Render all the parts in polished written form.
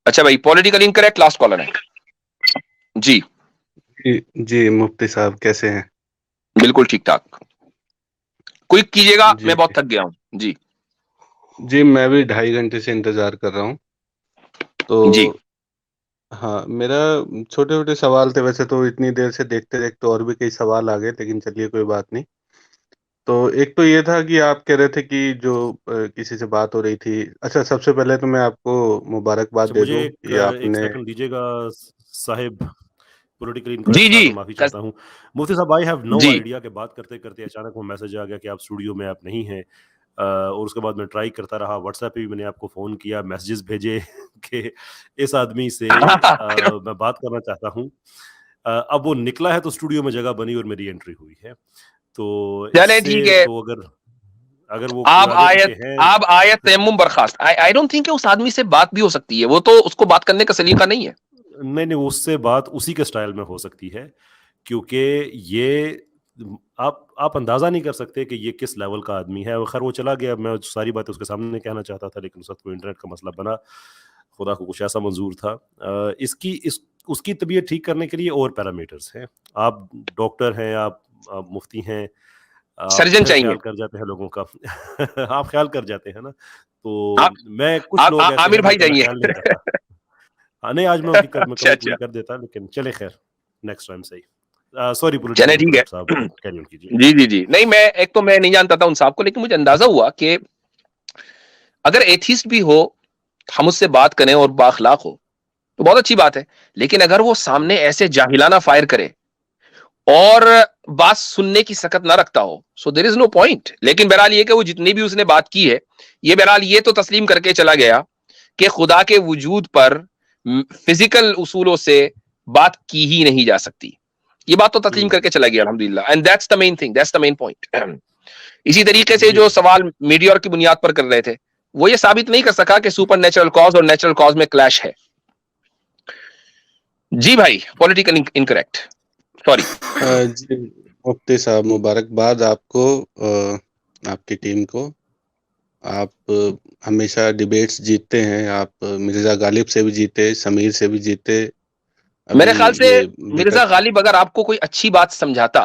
अच्छा भाई, political incorrect last caller है जी। जी मुफ्ती साहब कैसे हैं? बिल्कुल ठीक ठाक। क्विक कीजिएगा, जी मैं बहुत थक गया हूँ जी। जी, मैं भी 2.5 घंटे से इंतजार कर रहा हूँ। तो जी हाँ, मेरा छोटे-छोटे सवाल थे, वैसे तो इतनी देर से देखते-देखते और भी कई सवाल आ गए, लेकिन चलिए कोई बात नहीं। तो एक तो ये था कि आप कह रहे थे कि जो किसी से बात हो रही थी। अच्छा, सबसे पहले तो मैं आपको मुबारकबाद अच्छा, दे मुझे दूँ एक कि एक आपने सेकंड दीजिएगा साहिब। पॉलिटिकली जी इनकरेक्ट था जी तो माफी चाहता हूँ। मुफ्ती साहब, आई हैव नो जी। आइडिया कि बात करते करते अचानक वो मैसेज आ गया कि आप स्टूडियो में आप नहीं हैं। और उसके बाद मैं ट्राई करता रहा, व्हाट्सएप पे भी मैंने आपको फ़ोन किया, मैसेजेस भेजे कि इस आदमी से मैं बात करना चाहता हूँ। अब वो निकला है तो स्टूडियो में जगह बनी और मेरी एंट्री हुई है। तो चले इससे ठीक है। तो अगर अगर वो आप आगे पीछे आयत हैं आप आयत तयम्मुम बर्खास्त। आई डोंट थिंक उस आदमी से बात भी हो सकती है, वो तो उसको बात करने का सलीका नहीं है। नहीं, नहीं, उससे बात उसी के स्टाइल में हो सकती है, क्योंकि ये आप अंदाज़ा नहीं कर सकते कि ये किस लेवल का आदमी है। खैर वो चला गया, मैं सारी बातें उसके सामने कहना चाहता था, लेकिन उस वक़्त वो इंटरनेट का मसला बना, खुदा को कुछ ऐसा मंज़ूर था। उसकी तबीयत ठीक करने के लिए और पैरामीटर्स हैं। आप डॉक्टर हैं, आप मुफ्ती हैं, आप सर्जन खैर चाहिए। ख़्याल कर जाते हैं लोगों का। आप ख़्याल कर जाते हैं ना, आप तो मैं कुछ लोग ऐसे आमिर हैं भाई जिनका मैं चाहिए। ख़्याल नहीं करता। हाँ, नहीं, आज मैं उनकी मैं अच्छा कमी पूरी अच्छा, कर देता, लेकिन चलें खैर, नेक्स्ट टाइम सही। सॉरी पॉलिटिकली चले ठीक है। इनकरेक्ट साहब, कैरी ऑन कीजिए। जी जी जी, नहीं मैं एक तो मैं नहीं जानता था उन साहब को, लेकिन मुझे अंदाजा हुआ कि अगर एथिस्ट भी हो, हम उससे बात करें और बाखलाक हो तो बहुत अच्छी बात है। लेकिन अगर वो सामने ऐसे जाहिलाना फायर करे और बात सुनने की सकत ना रखता हो, so there is no point. लेकिन बहरहाल ये कि वो जितनी भी उसने बात की है, ये बहरहाल ये तो तस्लीम करके चला गया कि खुदा के वजूद पर फिजिकल उसूलों से बात की ही नहीं जा सकती। ये बात तो तस्लीम हुँ, करके चला गया अल्हम्दुलिल्लाह, and that's the main thing, that's the main point. इसी तरीके से जी। जो सवाल मीडियोर की बुनियाद पर कर रहे थे, वो ये साबित नहीं कर सका कि सुपर नेचुरल कॉज और नेचुरल कॉज में क्लैश है। जी भाई, पॉलिटिकल इनकरेक्ट, सॉरी। जी मुफ्ती साहब मुबारकबाद आपको, आपकी टीम को। आप हमेशा डिबेट्स जीतते हैं। आप मिर्ज़ा गालिब से भी जीते, समीर से भी जीते। अभी मेरे ख्याल से ये मिर्जा विकट गालिब अगर आपको कोई अच्छी बात समझाता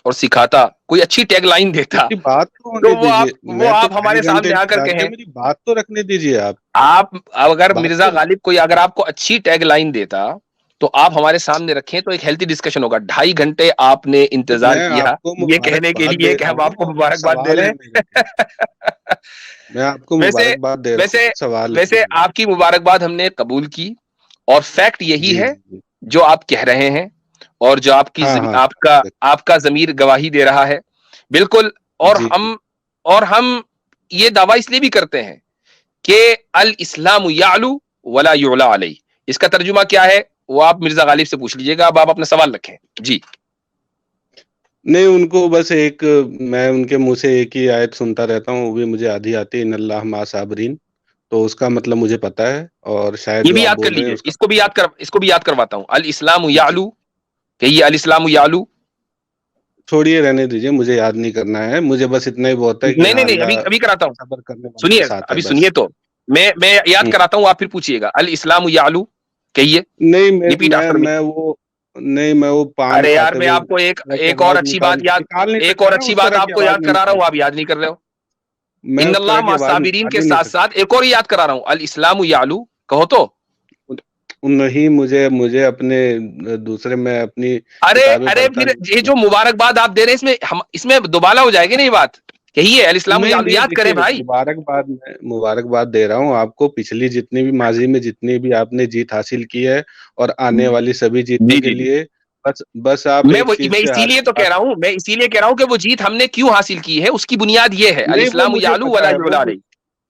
और सिखाता, कोई अच्छी टैगलाइन देता, मेरी बात तो तो होने दीजिए। वो मैं तो आप ढाई हमारे घंटे सामने आकर इंतज़ार किया, कहें। मेरी बात तो रखने दीजिए आप। आप अगर बात मिर्जा तो गालिब कोई अगर आपको अच्छी टैगलाइन देता, तो आप हमारे सामने रखें तो एक हेल्थी डिस्कशन होगा। 2.5 घंटे आपने इंतजार मैं किया आपको ये कहने के मुबारकबाद लिए दे कि रहा हम हूँ आपको और ये मुबारकबाद दे सवाल रहे है मेरे। हैं। मैं आपको वैसे मुबारकबाद दे रहा वैसे हूँ, सवाल है वैसे मेरे। आपकी मुबारकबाद हमने कबूल की, और फैक्ट यही जी, है जी, जी। जो आप कह रहे हैं, और जो हाँ, हाँ। आपका आपका जमीर गवाही दे रहा है, बिल्कुल। और जी, जी। हम ये दावा इसलिए भी करते हैं कि अल इस्लाम यालू वला युला अलई। इसका तर्जुमा क्या है वो आप मिर्जा गालिब से पूछ लीजिएगा। अब आप अपना सवाल रखें जी। नहीं, उनको बस एक, मैं उनके मुँह से एक ही आयत सुनता रहता हूँ, वो भी मुझे आधी आती है, इन्नल्लाह मअ साबिरीन। तो उसका मतलब मुझे पता है, और शायद ये जो भी आप याद कर बोल रहे हैं लीजिए, उसका इसको भी याद करवाता हूं। अल इस्लाम जी, यालू, कहिए अल इस्लाम यालू। छोड़िए रहने दीजिए, मुझे याद नहीं करना है। मुझे बस इतना ही बहुत है कि नहीं नहीं हाँ, नहीं, अभी अल्लाह अभी कराता हूं, सब्र करने वालों के सुनिए, साथ है अभी बस। सुनिए तो मैं याद हुँ। कराता हूं, आप फिर पूछिएगा। अल इस्लाम यालू, कहिए, नहीं, रिपीट आफ्टर मी। मैं वो पान अरे यार, खाते मैं हुए आपको एक वैसे एक और आवाज़ अच्छी बात याद, निकाल नहीं एक सकता और ना, अच्छी उस बात तरह की आपको आवाज़ याद नहीं करा रहा निकाल हूं, आप याद नहीं कर रहे हो। मैं उस तरह इन्नल्लाह की मा आवाज़ साबिरीन निकाल के ही नहीं साथ सकता। साथ एक और याद करा रहा हूं, अल इस्लाम यालू, कहो तो। नहीं, मुझे अपने दूसरे, मैं अपनी अरे किताबें अरे, पढ़ता फिर नहीं ये हूँ। जो मुबारकबाद आप दे रहे हैं, इसमें दोबाला हो जाएगी ना ये बात। यही है अल इस्लाम नहीं, यालू, नहीं, याद करें देखिए, भाई। मैं मुबारकबाद दे रहा हूँ आपको, पिछली जितनी भी माज़ी में जितनी भी आपने जीत हासिल की है, और आने वाली सभी जीतों जी के जी जी, लिए। बस आप एक चीज़ मैं से हारे इसीलिए तो कह बात। रहा हूं, मैं इसीलिए कह रहा हूं कि वो जीत हमने क्यों हासिल की है, उसकी बुनियाद ये है, अल नहीं, वो इस्लाम मुझे यालू पता वला है, युला अलैहि।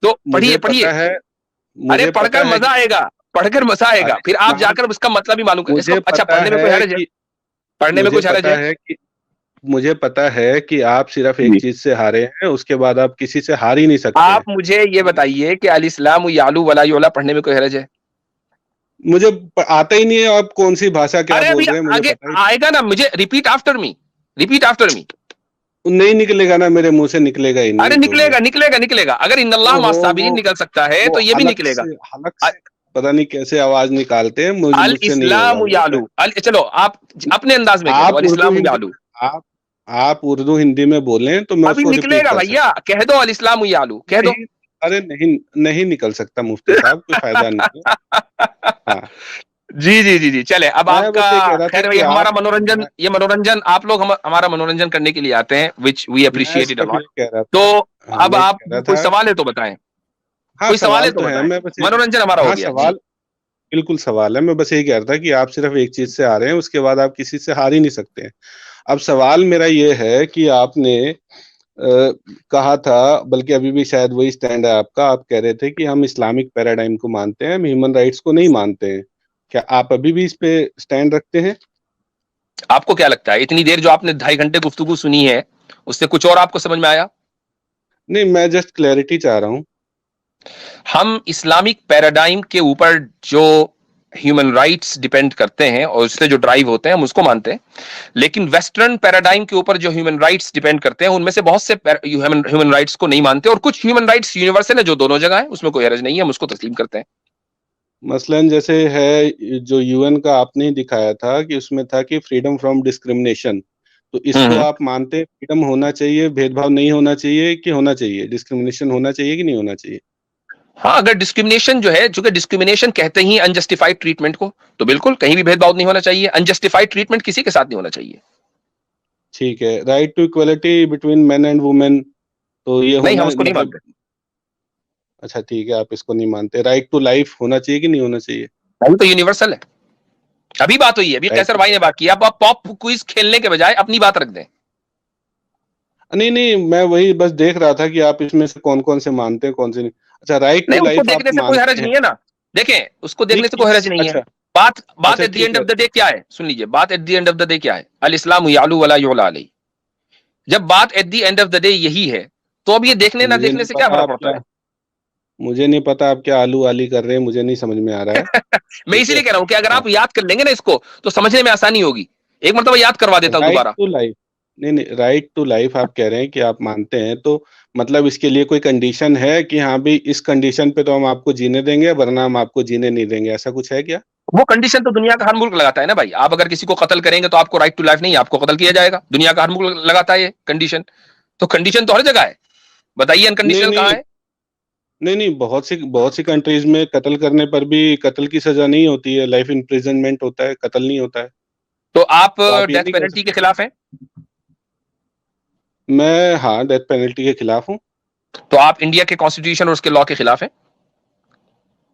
तो मुझे पढ़िए पढ़िए। पता है अरे मुझे पढ़कर पता है मजा कि आएगा, पढ़कर मजा आएगा, अरे फिर आप इस्लाम जाकर उसका मतलब भी मालूम कर इसको। मुझे अच्छा, पता पढ़ने में कोई है हर्ज है? कि पढ़ने में मुझे कुछ हर्ज पता है? है कि मुझे पता है कि आप सिर्फ एक जी। चीज़ से हारे हैं, उसके बाद आप किसी से हार ही नहीं सकते आप हैं। मुझे ये बताइए कि अल इस्लाम यालू वला युला पढ़ने में कोई हर्ज है? मुझे आता ही नहीं है, आप कौन-सी भाषा क्या अरे अभी बोल रहे हैं, मुझे आगे पता ही आएगा ना, मुझे repeat after me, repeat after me. नहीं निकलेगा ना, मेरे मुँह से निकलेगा ही अरे नहीं, छोड़िए। निकलेगा निकलेगा निकलेगा, अगर इन्नल्लाह मा ओहो! साबिरीन निकल सकता है वो तो ये भी हलक निकलेगा। से हलक अ- से पता नहीं कैसे आवाज निकालते हैं, अल मुझसे नहीं इस्लाम होगा। यालू, चलो आप अपने अंदाज में कह दो, आप अल उर्दू इस्लाम हिंदी यालू। आप आप उर्दू हिंदी में बोलें तो मैं अभी उसको रिपीट निकलेगा कर भैया, सकता कह दो अल इस्लाम यालू, कह हूँ। दो। नहीं, अरे नहीं, नहीं निकल सकता मुफ्ती साहब, कोई फायदा नहीं है। हाँ, जी जी जी जी, चले अब मैं आपका, बस ये कह रहा था खैर कि ये हमारा आप मनोरंजन, मैं ये मनोरंजन आप लोग हमारा मनोरंजन करने के लिए आते हैं, विच वी मैं अप्रिशिएट इट सिर्फ अलॉट। ये कह रहा तो था। हाँ, अब मैं ये आप कह रहा कोई था। सवाल है तो बताएं, हाँ, कोई सवाल है सवाल तो तो है, बताएं, मैं बस एक। मनोरंजन हमारा हो हाँ, गया जी। सवाल बिल्कुल सवाल है। मैं बस यही कह रहा था कि आप सिर्फ एक चीज से आ रहे हैं, उसके बाद आप किसी से हार ही नहीं सकते हैं। अब सवाल मेरा ये है कि आपने कहा था, बल्कि अभी भी शायद वही स्टैंड है आपका, आप कह रहे थे कि हम इस्लामिक पैराडाइम को मानते हैं, हम ह्यूमन राइट्स को नहीं मानते हैं। क्या आप अभी भी इस पे स्टैंड रखते हैं? आपको क्या लगता है, इतनी देर जो आपने 2.5 घंटे गुफ्तगू सुनी है, उससे कुछ और आपको समझ में आया? नहीं, मैं जस्ट क्लैरिटी चाह रहा हूँ। हम इस्लामिक पैराडाइम के ऊपर जो ह्यूमन राइट्स डिपेंड करते हैं और उससे जो ड्राइव होते हैं हम उसको मानते हैं, लेकिन वेस्टर्न पैराडाइम के ऊपर जो ह्यूमन राइट्स डिपेंड करते हैं उनमें से बहुत से ह्यूमन राइट्स को नहीं मानते, और कुछ ह्यूमन राइट्स यूनिवर्सल है जो दोनों जगह है, उसमें कोई हर्ज नहीं है, हम उसको तस्लीम करते हैं। मसलन जैसे है जो यूएन का आपने दिखाया था कि उसमें था कि फ्रीडम फ्रॉम डिस्क्रिमिनेशन, तो इसको हम्म। आप मानते हैं फ्रीडम होना चाहिए, भेदभाव नहीं होना चाहिए कि होना चाहिए, डिस्क्रिमिनेशन होना चाहिए कि नहीं होना चाहिए? हाँ, अगर डिस्क्रिमिनेशन जो है, चूंकि डिस्क्रिमिनेशन कहते ही अनजस्टिफाइड ट्रीटमेंट को, तो बिल्कुल कहीं भी भेदभाव नहीं होना चाहिए, अनजस्टिफाइड ट्रीटमेंट किसी के साथ नहीं होना चाहिए। ठीक है, right to equality between men and women, तो ये नहीं, हम होना उसको नहीं मतलब। मानते। अच्छा ठीक है, आप इसको नहीं मानते। राइट टू लाइफ होना चाहिए कि नहीं होना चाहिए? वो तो यूनिवर्सल है। अभी बात हुई है, अभी राइट कैसर टू भाई ने बात की, अब आप पॉप क्विज खेलने के बजाय अपनी बात रख दें। नहीं नहीं, मैं वही बस देख रहा था कि आप इसमें से कौन कौन से मानते हैं, कौन से नहीं। अच्छा, राइट नहीं, टू उसको लाइफ आप देखने से कोई मानते हरज हैं? नहीं है ना। देखें, उसको नहीं देखने से कोई किस हरज नहीं है। अच्छा। बात बात अच्छा एट द ठीक एंड है। ऑफ द डे क्या है, सुन लीजिए, बात at the end of the day क्या है, अल इस्लाम यालू वला युला अलैहि। जब बात at the end of the day यही है, तो अब ये देखने ना मुझे देखने नहीं से क्या पता फर्क आप पड़ता क्या है? मुझे नहीं पता आप क्या आलू वाली कर रहे हैं, मुझे नहीं समझ में आ रहा है। मैं ठीक है। इसीलिए कह रहा हूं कि अगर हाँ, आप याद कर लेंगे ना इसको, तो समझने में आसानी होगी। एक मतलब याद करवा देता हूं राइट दोबारा। To life. नहीं नहीं, राइट टू लाइफ आप कह रहे हैं कि आप मानते हैं, तो मतलब इसके लिए कोई कंडीशन है कि हाँ भी इस कंडीशन पे तो हम आपको जीने देंगे, वरना हम आपको जीने नहीं देंगे, ऐसा कुछ है क्या? वो कंडीशन तो दुनिया का हर मुल्क लगाता है ना भाई। आप अगर किसी को कत्ल करेंगे तो आपको राइट टू लाइफ नहीं, आपको कत्ल किया जाएगा। दुनिया का हर मुल्क लगाता है ये कंडीशन। तो कंडीशन तो हर जगह है, बताइए नहीं अनकंडीशनल कहाँ नहीं, है? नहीं नहीं, बहुत सी कंट्रीज में कत्ल करने पर भी कत्ल की सजा नहीं होती है, लाइफ इम्प्रिजनमेंट होता है, कत्ल नहीं होता है। तो आप तो आप ये डेथ नहीं कह पेनल्टी के सकते। खिलाफ हैं? मैं हाँ, डेथ पेनल्टी के खिलाफ हूँ। तो आप इंडिया के कॉन्स्टिट्यूशन और उसके लॉ के खिलाफ हैं?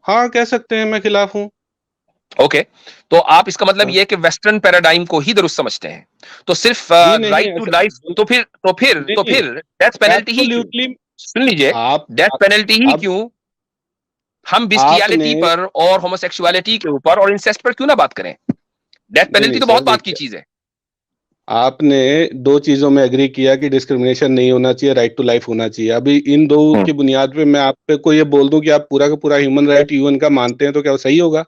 हाँ, कह सकते हैं मैं खिलाफ हूँ। ओके। तो आप, इसका मतलब हाँ। यह है कि वेस्टर्न पैराडाइम को ही दुरुस्त समझते हैं। तो सिर्फ जी नहीं, राइट टू ऐसा लाइफ, नहीं नहीं, तो फिर डेथ पेनल्टी ही क्यों? एब्सोल्युटली। सुन लीजिए, आप डेथ पेनल्टी ही अब क्यों? हम आपने बिस्टियालिटी पर और होमोसेक्सुअलिटी के ऊपर और इंसेस्ट पर क्यों ना बात करें? डेथ नहीं पेनल्टी नहीं तो सर, बहुत बात की देखिए, चीज है। आपने दो चीजों में एग्री किया कि डिस्क्रिमिनेशन नहीं होना चाहिए, राइट टू लाइफ होना चाहिए। अभी इन दो हम्म। की बुनियाद पे मैं आप पे को ये बोल दूं कि आप पूरा का पूरा ह्यूमन राइट यूएन का मानते हैं, तो क्या वो सही होगा?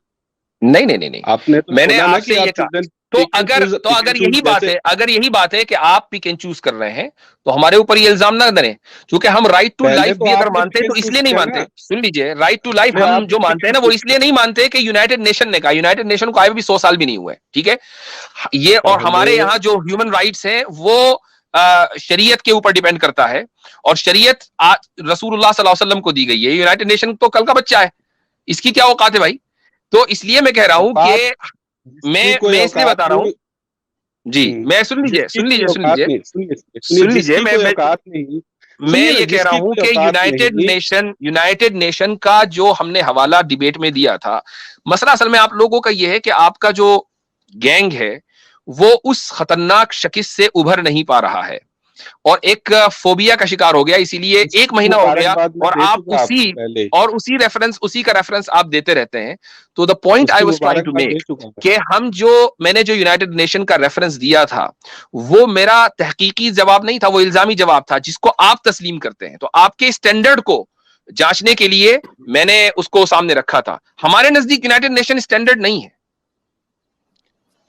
नहीं नहीं नहीं नहीं, आपने तो मैंने बोला ना आपसे कि ये आप कहा। चूज तो पिक एंड अगर चूज, तो अगर यही बात जैसे। है, अगर यही बात है कि आप पिक एंड चूज कर रहे हैं, तो हमारे ऊपर ये इल्जाम ना दें, क्योंकि हम राइट टू पहले लाइफ तो भी अगर आपने मानते पिक हैं तो एंड चूज इसलिए नहीं किया मानते। ना। सुन लीजिए, राइट टू लाइफ पहले हम आपने जो पिक मानते हैं एंड ना, वो चूज इसलिए नहीं मानते कि यूनाइटेड नेशन ने कहा। यूनाइटेड नेशन को आए भी 100 साल भी नहीं हुए, ठीक है? ये और पहले हमारे यहाँ जो ह्यूमन राइट्स है वो शरीयत के ऊपर डिपेंड करता है, और शरीयत रसूलुल्लाह सल्लल्लाहु अलैहि वसल्लम को दी गई है। यूनाइटेड नेशन तो कल का बच्चा है, इसकी क्या औकात है भाई? तो इसलिए मैं कह रहा हूं औकात कि जिसकी कोई मैं इसलिए औकात बता रहा हूं। नहीं। जी, मैं सुन लीजिए, जिसकी कोई औकात नहीं, सुनिए, सुन लीजिए, जिसकी कोई औकात नहीं। मैं सुनिए ना, ये कह रहा जिसकी हूं कोई कि औकात नहीं। यूनाइटेड नेशन का जो हमने हवाला डिबेट में दिया था, मसला असल में आप लोगों का ये है कि आपका जो गैंग है वो उस खतरनाक शकिस से उभर नहीं पा रहा है, और एक फोबिया का शिकार हो गया, इसीलिए एक उसकी महीना हो गया, मुबारकबाद मैं और दे आप चुका आपको पहले। उसी का रेफरेंस आप देते रहते हैं। तो द पॉइंट आई उसकी वाज ट्राइंग टू मुबारकबाद दे मेक चुका मैं। कि मैंने जो यूनाइटेड नेशन का रेफरेंस दिया था, वो मेरा तहकीकी जवाब नहीं था, वो इल्जामी जवाब था जिसको आप तस्लीम करते हैं। तो आपके स्टैंडर्ड को जांचने के लिए मैंने उसको सामने रखा था। हमारे नजदीक यूनाइटेड नेशन स्टैंडर्ड नहीं है।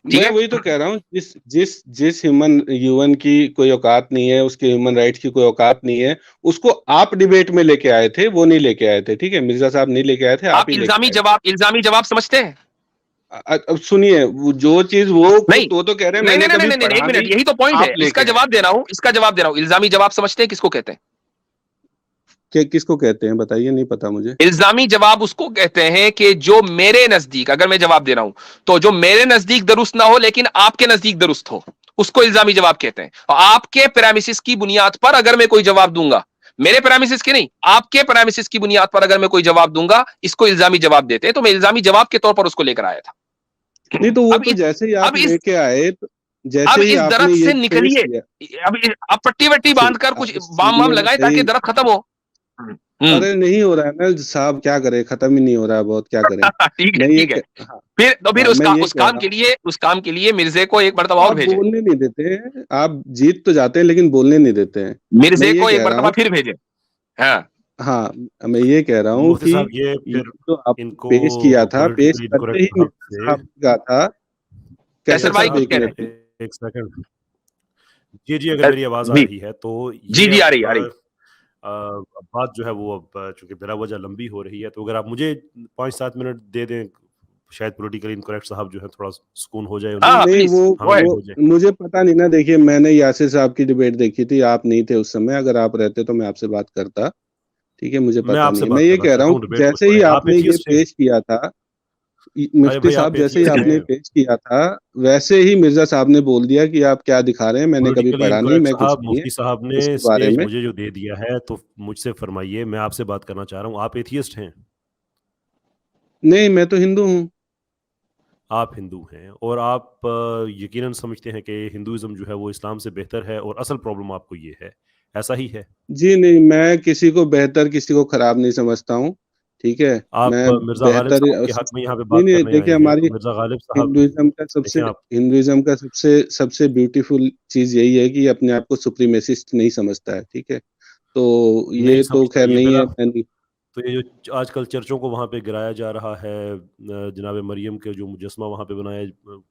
ठीक मैं है? वही तो कह रहा हूँ, जिस ह्यूमन की कोई औकात नहीं है, उसके ह्यूमन राइट्स की कोई औकात नहीं है, उसको आप डिबेट में लेके आए थे, वो नहीं लेके आए थे। ठीक है, मिर्जा साहब नहीं लेके आए थे, आप आप ही लेके आए थे। इल्जामी जवाब समझते हैं? अब सुनिए, जो चीज वो नहीं, तो कह रहे हैं नहीं, मैंने नहीं, कभी नहीं, नहीं, एक पढ़ा मिनट, नहीं, यही तो पॉइंट है। आप लेके आए। इसका जवाब दे रहा हूं। इल्जामी जवाब समझते हैं किसको कहते हैं? किसको कहते हैं बताइए, नहीं पता मुझे। इल्जामी जवाब उसको कहते हैं कि जो मेरे नजदीक, अगर मैं जवाब दे रहा हूं तो जो मेरे नजदीक दुरुस्त ना हो लेकिन आपके नजदीक दुरुस्त हो, उसको इल्जामी जवाब कहते हैं। और आपके पैरामिसिस की बुनियाद पर अगर मैं कोई जवाब दूंगा, मेरे पैरामिसिस की नहीं, आपके पैरामिसिस की बुनियाद पर अगर मैं कोई जवाब दूंगा, इसको इल्जामी जवाब देते हैं। तो मैं इल्जामी जवाब के तौर पर उसको लेकर आया था। नहीं तो वो अब तो इस जैसे ही अब आप इस लेके आए, तो अब जैसे ही इस आपने दरख्त ये से पेश निकलिए। किया। अब पट्टी वट्टी बांधकर कुछ बाम वाम सुनिए लगाए ताकि सही। दरख्त खत्म हो। हम्म। अरे नहीं हो रहा है ना साहब, क्या करें, खत्म ही नहीं हो रहा है, बहुत क्या करें। ठीक है, मैं ये ठीक है। हाँ, फिर मैं ये कह रहा हूँ, उस काम के लिए मिर्जे को एक मर्तबा और आप भेजे। बोलने नहीं देते हैं, आप जीत तो जाते हैं लेकिन बोलने नहीं देते हैं। मैं मिर्जे ये को एक कह रहा मर्तबा हूँ, फिर भेजे। हाँ। हाँ, मैं ये कह रहा हूँ मुफ्ती कि साहब ये ये फिर जो आपने इनको पेश किया था, पेश पॉलिटिकली करते इनकरेक्ट ही साहब मिर्जा से, साहब ने कहा था, कैसर कैसर भाई साहब कुछ एक कह रहे मिनट। हैं? एक सेकंड। जी, जी, अगर मेरी आवाज़ आ जी, रही है तो जी, ये जी, आ अब रही, आ रही। बात जो है वो अब चूँकि बिला वजह लंबी हो रही है, तो अगर आप मुझे 5-7 मिनट दे दें, शायद पॉलिटिकली इनकरेक्ट साहब जो है थोड़ा सुकून हो जाए हाँ, उनको, हाँ, नहीं प्लीज गो हमें भी अहेड। हो जाए। मुझे पता नहीं ना, देखिए मैंने यासिर साहब की डिबेट देखी थी, आप नहीं थे उस समय, अगर आप रहते तो मैं आपसे बात करता। ठीक है, मुझे मैं पता नहीं आपसे है। मैं बात ये करना कह रहा चाहता हूँ हूँ, कि डिबेट को जैसे ही छोड़ें। आप आपने ये एथियस्ट हैं? पेश किया था, अरे मुफ्ती भाई साहब आप जैसे ही एथियस्ट आपने हैं? पेश किया था, वैसे ही मिर्जा साहब ने बोल दिया कि आप क्या दिखा रहे हैं, मैंने कभी पॉलिटिकली पढ़ा नहीं, इनकरेक्ट मैं कुछ साहब, नहीं है मुफ्ती साहब ने इसके बारे स्टेज में। मुझे जो दे दिया है, तो मुझसे फरमाइए, मैं आपसे बात करना चाह रहा हूँ। आप एथियस्ट हैं? नहीं, मैं तो हिंदू हूँ। आप हिंदू हैं और आप यकीनन समझते हैं कि हिंदुइज़्म जो है वो इस्लाम से बेहतर है और असल प्रॉब्लम आपको ये है, ऐसा ही है? जी नहीं, मैं किसी को बेहतर, किसी को खराब नहीं समझता हूँ। ठीक है, आप मैं मिर्ज़ा गालिब बेहतर साहब के हक में यहाँ पे नहीं बात नहीं, करने देखिए आए हैं, हमारी तो मिर्ज़ा गालिब साहब देखें आप, हिंदुइज्म का सबसे सबसे ब्यूटीफुल चीज यही है कि अपने आप को सुप्रीमेसिस्ट नहीं समझता है। ठीक है, तो नहीं ये तो समझता खैर ये नहीं मेरा, है, मैं नहीं। तो ये जो आजकल चर्चों को वहाँ पे गिराया जा रहा है, जनाब मरियम के जो मुजस्समा वहाँ पे बनाया,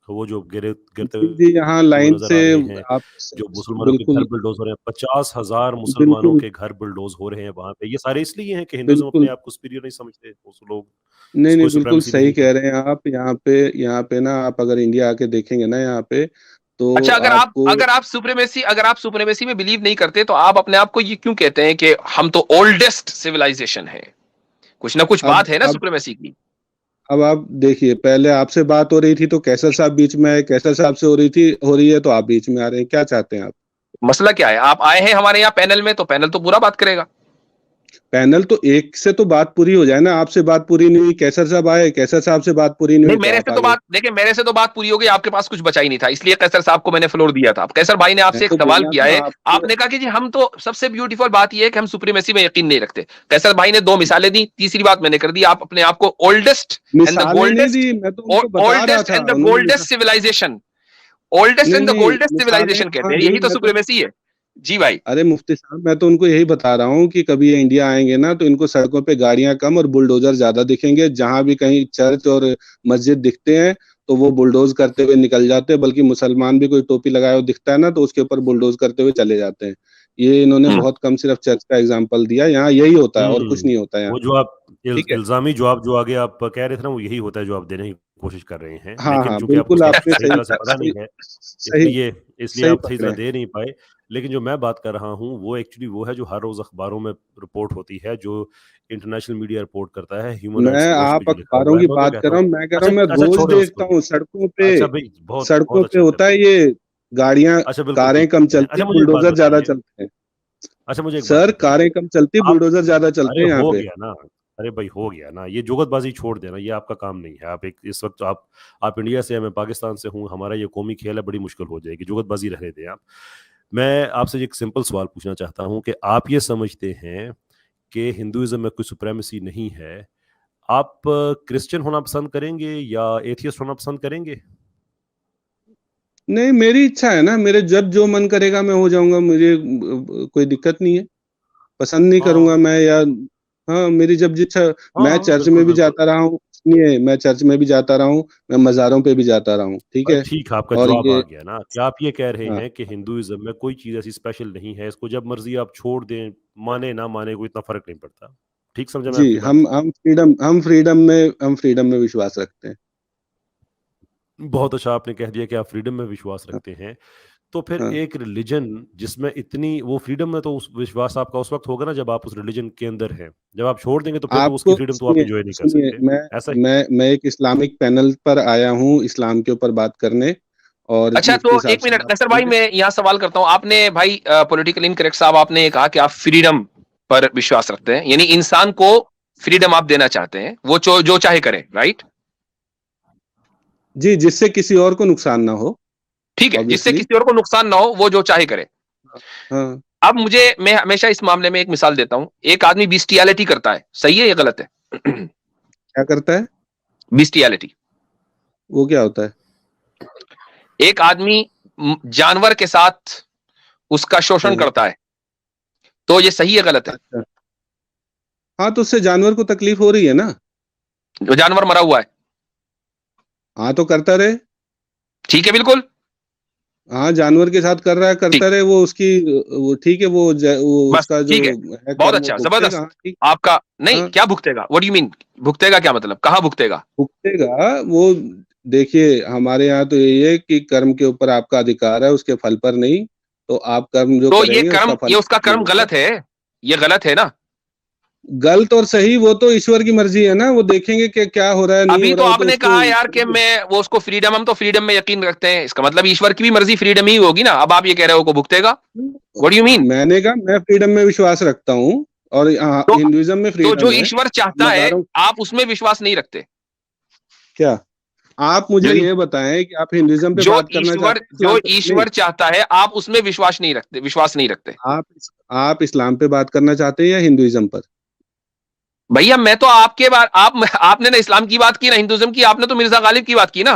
वो जो गिरते जी जी, यहाँ हुए लाइन नज़र से आ रहे हैं, आप जो मुसलमानों के घर बिल्कुल बुलडोज़ हो रहे हैं, 50,000 मुसलमानों बिल्कुल के घर बुलडोज़ हो रहे हैं वहाँ पे। ये सारे इसलिए हैं कि हिंदुइज़्म अपने बिल्कुल आप को सुपीरियर नहीं समझते, उस लोग नहीं नहीं, कोई बिल्कुल सुप्रीमेसी सही नहीं है। कह रहे हैं आप। यहाँ पे ना, आप अगर इंडिया आके देखेंगे ना यहाँ पे, तो अच्छा, आपको अगर आप सुप्रीमेसी में बिलीव नहीं करते तो आप अपने आप को ये क्यों कहते हैं कि हम तो ओल्डेस्ट सिविलाइजेशन है? कुछ ना कुछ अब बात है ना अब सुप्रीमेसी की। अब आप देखिए, पहले आपसे बात हो रही थी तो कैसर साहब बीच में आए, कैसर साहब से हो रही है तो आप बीच में आ रहे हैं, क्या चाहते हैं आप? मसला क्या है? आप आए हैं हमारे यहाँ पैनल में, तो पैनल तो पूरा बात करेगा। पैनल तो एक से तो बात पूरी हो जाए ना, आपसे बात पूरी नहीं हुई, कैसर साहब आए, कैसर साहब से बात पूरी नहीं नहीं, हुई तो आप आ गए। मेरे से तो बात पूरी हो गई, आपके पास कुछ बचा ही नहीं था, इसलिए कैसर साहब को मैंने फ्लोर दिया था। कैसर भाई ने मैं आपसे एक तो सवाल बोलना किया था है। आपको। आपने कहा कि जी हम तो, सबसे ब्यूटीफुल बात यह है कि हम सुप्रीमेसी में यकीन नहीं रखते। कैसर भाई ने दो मिसालें दी, तीसरी बात मैंने कर दी, आप अपने आप को ओल्डेस्ट एंड द मिसालें नहीं गोल्डेस्ट दी, मैं तो उनको बता रहा था, उन्होंने गोल्डेस्ट सिविलाइजेशन, ओल्डेस्ट नहीं एंड द नहीं, गोल्डेस्ट मिसालें सिविलाइजेशन कहते वहां हैं, दी, यही तो मैं तो सुप्रीमेसी है। जी भाई। अरे मुफ्ती साहब, मैं तो उनको यही बता रहा हूँ कि कभी ये इंडिया आएंगे ना, तो इनको सड़कों पे गाड़ियां कम और बुलडोजर ज्यादा दिखेंगे। जहां भी कहीं चर्च और मस्जिद दिखते हैं तो वो बुलडोज करते हुए निकल जाते हैं, बल्कि मुसलमान भी कोई टोपी लगाए हुए दिखता है ना, तो उसके ऊपर बुलडोज करते हुए चले जाते हैं। ये इन्होंने हम्म, बहुत कम सिर्फ चर्च का एग्जाम्पल दिया, यहाँ यही होता है और कुछ हुँ। नहीं होता यहाँ। वो जो आप ठीक है, इल्ज़ामी जवाब जो आगे आप कह रहे थे ना, वो यही होता है जो आप देने की कोशिश कर रहे हैं। हाँ लेकिन हाँ, चूँकि आपको बिल्कुल सही आपने सही सही तरह से पता नहीं सही है, सही इसलिए इसलिए सही आप सही तरह पकड़े। दे नहीं पाए। लेकिन जो मैं बात कर रहा हूँ, वो एक्चुअली वो है जो हर रोज़ अखबारों में रिपोर्ट होती है, जो इंटरनेशनल मीडिया रिपोर्ट करता है, ह्यूमन मैं राइट्स वॉच पे आप जो लिखा अखबारों हुआ है, की मैं तो बात कर कहता रहा हूँ। हूँ, मैं कह रहा अच्छा हूँ, मैं अच्छा, रोज छोड़ें उसको। देखता हूँ सड़कों पे। अच्छा भई, बहुत सड़कों बहुत पे अच्छा होता करते है हैं। ये, गाड़ियां, अच्छा बिल्कुल कारें ठीक कम करते हैं। चलती, अच्छा मुझे एक बात बुलडोजर ज्यादा बताइए, चलते हैं। अच्छा मुझे एक बात सर, कारें बताइए, कम चलती, आप, बुलडोजर ज्यादा चलते अरे हैं यहाँ हो पे। गया ना, अरे भाई हो गया ना, ये जुगतबाजी छोड़ देना, ये आपका काम नहीं है। आप एक इस वक्त आप इंडिया से हैं, मैं पाकिस्तान से हूँ, हमारा ये कौमी खेल है, बड़ी मुश्किल हो जाएगी, जुगतबाजी रहने दें आप। मैं आपसे एक सिंपल सवाल पूछना चाहता हूँ कि आप ये समझते हैं कि हिंदुइज्म में कोई सुप्रेमेसी नहीं है, आप क्रिश्चियन होना पसंद करेंगे या एथियस्ट होना पसंद करेंगे? नहीं, मेरी इच्छा है ना, मेरे जब जो मन करेगा मैं हो जाऊंगा, मुझे कोई दिक्कत नहीं है। पसंद नहीं करूंगा हाँ मैं, या हाँ, मेरी जब इच्छा। हाँ मैं हाँ, चर्च बिल्कुल में भी बिल्कुल। जाता रहा हूँ, सुनिए, मैं चर्च में भी जाता रहा हूँ, मैं मज़ारों पे भी जाता रहा हूँ, ठीक है? ठीक, आपका और जवाब ये आ गया ना कि आप ये कह रहे हाँ, हैं कि हिंदुइज़्म में कोई चीज़ ऐसी स्पेशल नहीं है, इसको जब मर्ज़ी आप छोड़ दें, माने ना माने कोई इतना फ़र्क नहीं पड़ता। ठीक समझा मैं जी, आपकी बात? हम फ्रीडम में विश्वास रखते हैं। बहुत अच्छा आपने कह दिया कि आप फ्रीडम में विश्वास हाँ, रखते हैं। तो फिर हाँ। एक रिलिजन जिसमें इतनी वो फ्रीडम में तो उस विश्वास आपका उस वक़्त होगा ना जब आप उस रिलिजन के अंदर हैं। जब आप छोड़ देंगे तो फिर तो उसकी आपको फ्रीडम तो आप सुनिए एन्जॉय नहीं कर सुनिए, सकते। मैं ऐसा ही? मैं एक इस्लामिक पैनल पर आया हूँ, इस्लाम के ऊपर बात करने और अच्छा, मुफ्ती तो साहब 1 से मिनट बात नसर भाई, करने। मैं यहाँ सवाल करता हूँ। आपने भाई पॉलिटिकल इनकरेक्ट साहब, आपने कहा कि आप फ्रीडम पर विश्वास रखते हैं, यानी इंसान को फ्रीडम आप देना चाहते हैं, वो जो चाहे करे, राइट? जी, जिससे किसी और को नुकसान ना हो, ठीक है, जिससे ऑब्वियसली। किसी और को नुकसान ना हो, वो जो चाहे करे। हाँ, हाँ। अब मैं हमेशा इस मामले में एक मिसाल देता हूँ। एक आदमी बिस्टियलिटी करता है, सही है या गलत है? क्या करता है? बिस्टियलिटी। वो क्या होता है? एक आदमी जानवर के साथ उसका शोषण हाँ, करता है, तो ये सही है गलत है? अच्छा। हाँ, तो उससे जानवर को तकलीफ हो रही है ना? जो जानवर मरा हुआ है, हाँ, तो करता रहे। ठीक है, बिल्कुल हाँ, जानवर के साथ कर रहा है, ठीक, करता रहे, वो ठीक है, वो बस उसका जो ठीक है, है बहुत कर्म वो अच्छा, भुगतेगा। जबरदस्त। हाँ, ठीक। आपका नहीं, हाँ, क्या भुगतेगा? What do you mean? भुगतेगा क्या मतलब? कहाँ भुगतेगा? भुगतेगा वो। देखिए, हमारे यहाँ तो यही है कि कर्म के ऊपर आपका अधिकार है, उसके फल पर नहीं। तो आप कर्म जो तो करेंगे, उसका फल ये उसका कर्म मिलेगा। गलत है, ये गलत है ना? गलत और सही वो तो ईश्वर की मर्ज़ी है ना, वो देखेंगे कि क्या हो रहा है, नहीं अभी हो तो रहा है, वो तो आपने उसको कहा यार कि करेंगे। मैं वो उसको फ्रीडम, हम तो फ्रीडम में यकीन रखते हैं, इसका मतलब ईश्वर की भी मर्जी फ्रीडम ही होगी ना। अब आप ये कह रहे हो को भुगतेगा? What do you mean? मैंने कहा मैं फ्रीडम में विश्वास रखता हूँ और तो हिंदुइज़्म में जो फ्रीडम है। ईश्वर चाहता है, मज़ारों आप उसमें विश्वास नहीं रखते? क्या? आप जो मुझे ये बताएँ कि आप हिंदुइज़्म पे बात करना चाहते हैं, जो इस्लाम पे नहीं? ईश्वर चाहता है, आप उसमें विश्वास नहीं रखते। आप आप इस्लाम पे बात करना चाहते हैं या हिंदुइज़्म पर? भैया, मैं तो आपके बार आपने ना इस्लाम की बात की, ना हिंदुइज्म की, आपने तो मिर्जा गालिब की बात की ना।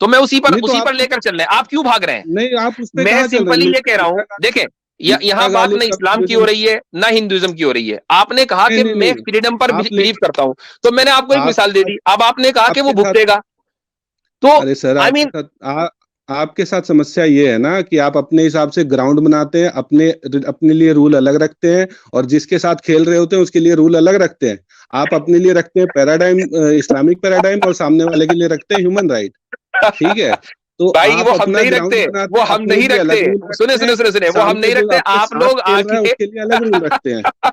तो मैं नहीं तो उसी आप पर लेकर चल रहे हैं। आप क्यों भाग रहे हैं? नहीं, आप उस पे मैं कहाँ चल रहे हैं? सिंपली ये कह रहा हूं, देखें, मिर्ज़ा यहां बात गालिब ना का इस्लाम की हो हिंदुइज़्म। रही है, ना हिंदुइज्म की हो रही है। आपने कहा नहीं, कि नहीं, मैं नहीं। फ्रीडम पर आप ले बिलीव करता हूं, तो मैंने आपको एक मिसाल दे आपके साथ दी। अब आपने कहा कि वो आपके साथ भुगतेगा, तो अरे सर, आई मीन, आपके साथ समस्या ये है ना कि आप अपने हिसाब से ग्राउंड बनाते हैं, अपने लिए रूल अलग रखते हैं और जिसके साथ खेल रहे होते हैं उसके लिए रूल अलग रखते हैं। आप अपने लिए रखते हैं पैराडाइम, इस्लामिक पैराडाइम और सामने वाले के लिए रखते हैं ह्यूमन राइट, ठीक है? तो भाई वो आप हम अपना नहीं ग्राउंड रखते, बनाते वो हैं, हम अपने नहीं लिए रखते। अलग रूल सुने रखते हैं, सुने सुने सुने, वो हम सामने नहीं जो रखते। आपके आप साथ लोग खेल रहा है आके उसके लिए अलग रूल रखते हैं।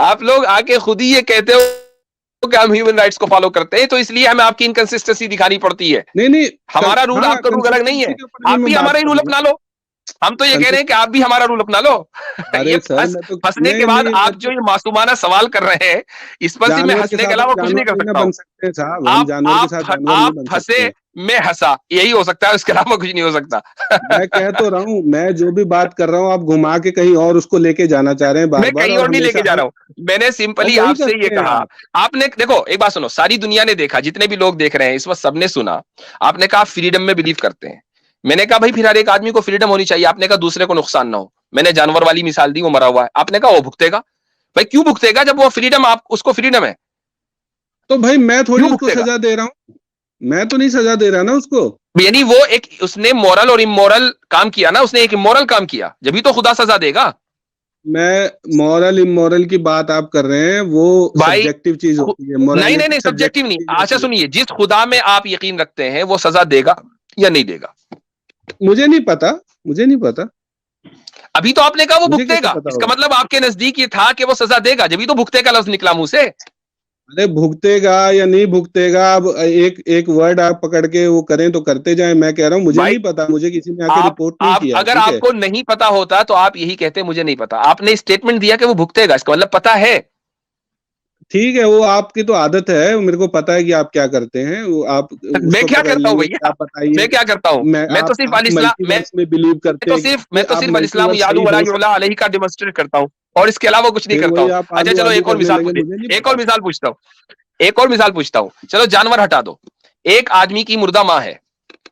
आप लोग आके खुद ही ये कहते हो कि हम ह्यूमन राइट्स को फॉलो करते हैं, तो इसलिए हमें आपकी इनकंसिस्टेंसी दिखानी पड़ती है। नहीं, नहीं, हमारा रूल हाँ, आपका रूल अलग नहीं कंसिस्टेंसी है। के ऊपर भी आप मैं भी बात हमारा ही रूल करूँगा। अपना लो। हम तो ये कह रहे हैं कि आप भी हमारा रूल अपना लो। ये अरे सर, मैं तो फंसने के नहीं, बाद नहीं, मैं आप जो तो ये मासूमाना सवाल कर रहे हैं, इस पर सिर्फ मैं जानवर के हंसने के साथ हम अलावा कुछ नहीं जानवर कर नहीं ना सकता बन हूँ। सकते हैं साहब, हम जानवर के साथ जानवर नहीं आप बन सकते फंसे, हैं। मैं हंसा, यही हो सकता है, उसके अलावा कुछ नहीं हो सकता। मैं कह तो रहा हूँ, मैं जो भी बात कर रहा हूँ, आप घुमा के कहीं और उसको लेके जाना चाह रहे हैं मैं बार-बार कहीं और और नहीं लेके हमेशा जा हम रहा हूं। मैंने और सिंपली वही आपसे ये करते हैं कहा। आप। आपने देखो, एक बात सुनो, सारी दुनिया ने देखा, जितने भी लोग देख रहे हैं इस वक्त, सबने सुना। आपने कहा फ्रीडम में बिलीव करते हैं। मैंने कहा भाई फिर हर एक आदमी को फ्रीडम होनी चाहिए। आपने कहा दूसरे को नुकसान ना हो। मैंने जानवर वाली मिसाल दी, वो मरा हुआ है। आपने कहा वो भुगतेगा। भाई क्यों भुगतेगा जब वो फ्रीडम, आप उसको फ्रीडम है? तो भाई मैं थोड़ी क्यों उसको भुगतेगा? सज़ा दे रहा हूँ, मैं तो नहीं सज़ा दे रहा ना उसको। यानी वो एक, उसने मॉरल और इमोरल काम किया ना, उसने एक इमोरल काम किया, जब तो खुदा सजा देगा। मैं मॉरल इमॉरल की बात आप कर रहे हैं, वो भाई सब्जेक्टिव चीज़ होती है, नहीं नहीं मोरालिटी नहीं, सब्जेक्टिव सब्जेक्टिव नहीं। चीज़ अच्छा होती है। सुनिए, जिस खुदा में आप यकीन रखते हैं, वो सजा देगा या नहीं देगा? मुझे नहीं पता, मुझे नहीं पता, अभी तो आपने कहा वो मुझे कैसे भुगतेगा, पता इसका होगा? मतलब आपके नजदीक ये था कि वो सजा देगा, जब तो भुगतेगा लफ्ज निकला मुंह से। अरे भुगतेगा या नहीं भुगतेगा, अब एक एक वर्ड आप पकड़ के वो करें तो करते जाएं। मैं कह रहा हूँ मुझे भाई नहीं पता, मुझे किसी ने आके रिपोर्ट नहीं आप किया है, अगर ठीक है? आपको नहीं पता होता तो आप यही कहते मुझे नहीं पता। आपने स्टेटमेंट दिया कि वो भुगतेगा, इसका मतलब पता है। ठीक है, वो आपकी तो आदत है, मेरे को पता है कि आप क्या करते हैं, वो आप मैं उसको क्या पकड़ करता हूँ लेंगे कि भैया? आप बताइए। मैं क्या करता हूँ? मैं तो सिर्फ आप अल इस्लाम, मल्टीवर्स में बिलीव करते हैं, मैं नहीं तो आप सिर्फ अल इस्लाम मल्टीवर्स यादू सही वला हो युला सकते हैं, अलैहि का डेमोंस्ट्रेट करता हूँ, और इसके अलावा कुछ नहीं फिर करता वही हूँ। आप अच्छा चलो, आलू-वालू करने लगे, मुझे नहीं एक और पता। मिसाल पूछता हूँ। एक और मिसाल पूछता हूँ, चलो जानवर हटा दो। एक आदमी की मुर्दा माँ है,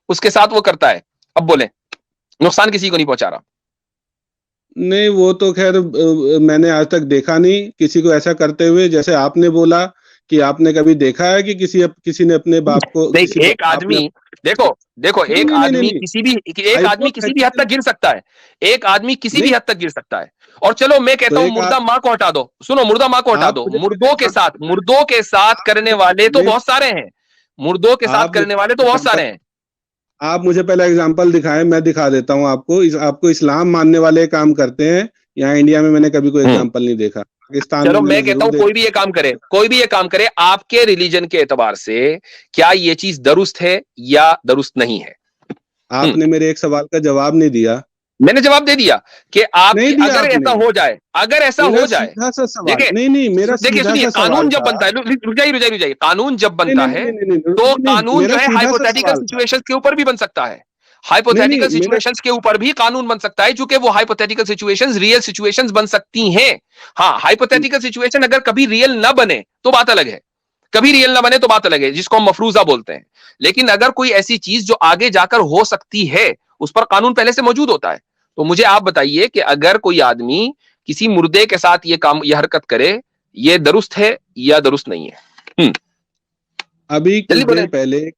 उसके साथ वो करता है। अब बोले, नुकसान किसी को नहीं पहुंचा रहा। नहीं, वो तो ख़ैर मैंने आज तक देखा नहीं किसी को ऐसा करते हुए। जैसे आपने बोला कि आपने कभी देखा है कि किसी ने अपने बाप को नहीं, किसी एक आदमी देखो नहीं, एक नहीं, नहीं, आदमी नहीं, किसी भी एक आदमी किसी भी हद तक गिर सकता है। एक आदमी किसी भी नहीं, हद तक गिर सकता है। और चलो मैं तो कहता हूं एक मुर्दा माँ को हटा दो, सुनो मुर्दा माँ को हटा आप दो, मुझे मुर्दों के साथ आप करने मुझे वाले तो नहीं, बहुत सारे हैं। मुर्दों के साथ आप करने मुझे वाले तो बहुत सारे एग्जाम्पल हैं। आप मुझे पहले एग्जाम्पल दिखाएं, मैं दिखा देता हूं आपको। आपको इस्लाम मानने वाले काम करते हैं। यहाँ इंडिया में मैंने कभी कोई हम्म एग्जाम्पल नहीं देखा। पाकिस्तान में चलो मैं मैंने कहता जरूर हूं कोई देखा। भी ये काम करे आपके रिलीजन के एतबार से, क्या ये चीज दुरुस्त है या दुरुस्त नहीं है? हम्म आपने मेरे एक सवाल का जवाब नहीं दिया। मैंने जवाब दे दिया कि नहीं आपके दिया अगर आपने। ऐसा मेरा हो जाए, सीधा सा सवाल, देखिए नहीं नहीं, मेरा देखिए सीधा सुनिए, सा कानून सवाल जब था। बनता है, रुक जाइए, कानून जब नहीं बनता नहीं नहीं है नहीं नहीं तो नहीं, नहीं, कानून जो मेरा है सीधा सा हाइपोथेटिकल सवाल था। सिचुएशंस के ऊपर भी बन सकता है। नहीं नहीं, हाइपोथेटिकल मेरा सिचुएशंस के ऊपर भी कानून बन सकता है, क्योंकि वो हाइपोथेटिकल सिचुएशंस रियल सिचुएशंस बन सकती हैं। हाँ, हाइपोथेटिकल सिचुएशन अगर कभी रियल ना बने तो बात अलग है, कभी रियल ना बने तो बात अलग है, जिसको हम मफरूजा बोलते हैं। लेकिन अगर कोई ऐसी चीज जो आगे जाकर हो सकती है, उस पर कानून पहले से मौजूद होता है। तो मुझे आप बताइए कि अगर कोई आदमी किसी मुर्दे के साथ ये हरकत करे, ये दुरुस्त है या दुरुस्त नहीं है? अभी कुछ जल्दी बोले। देर पहले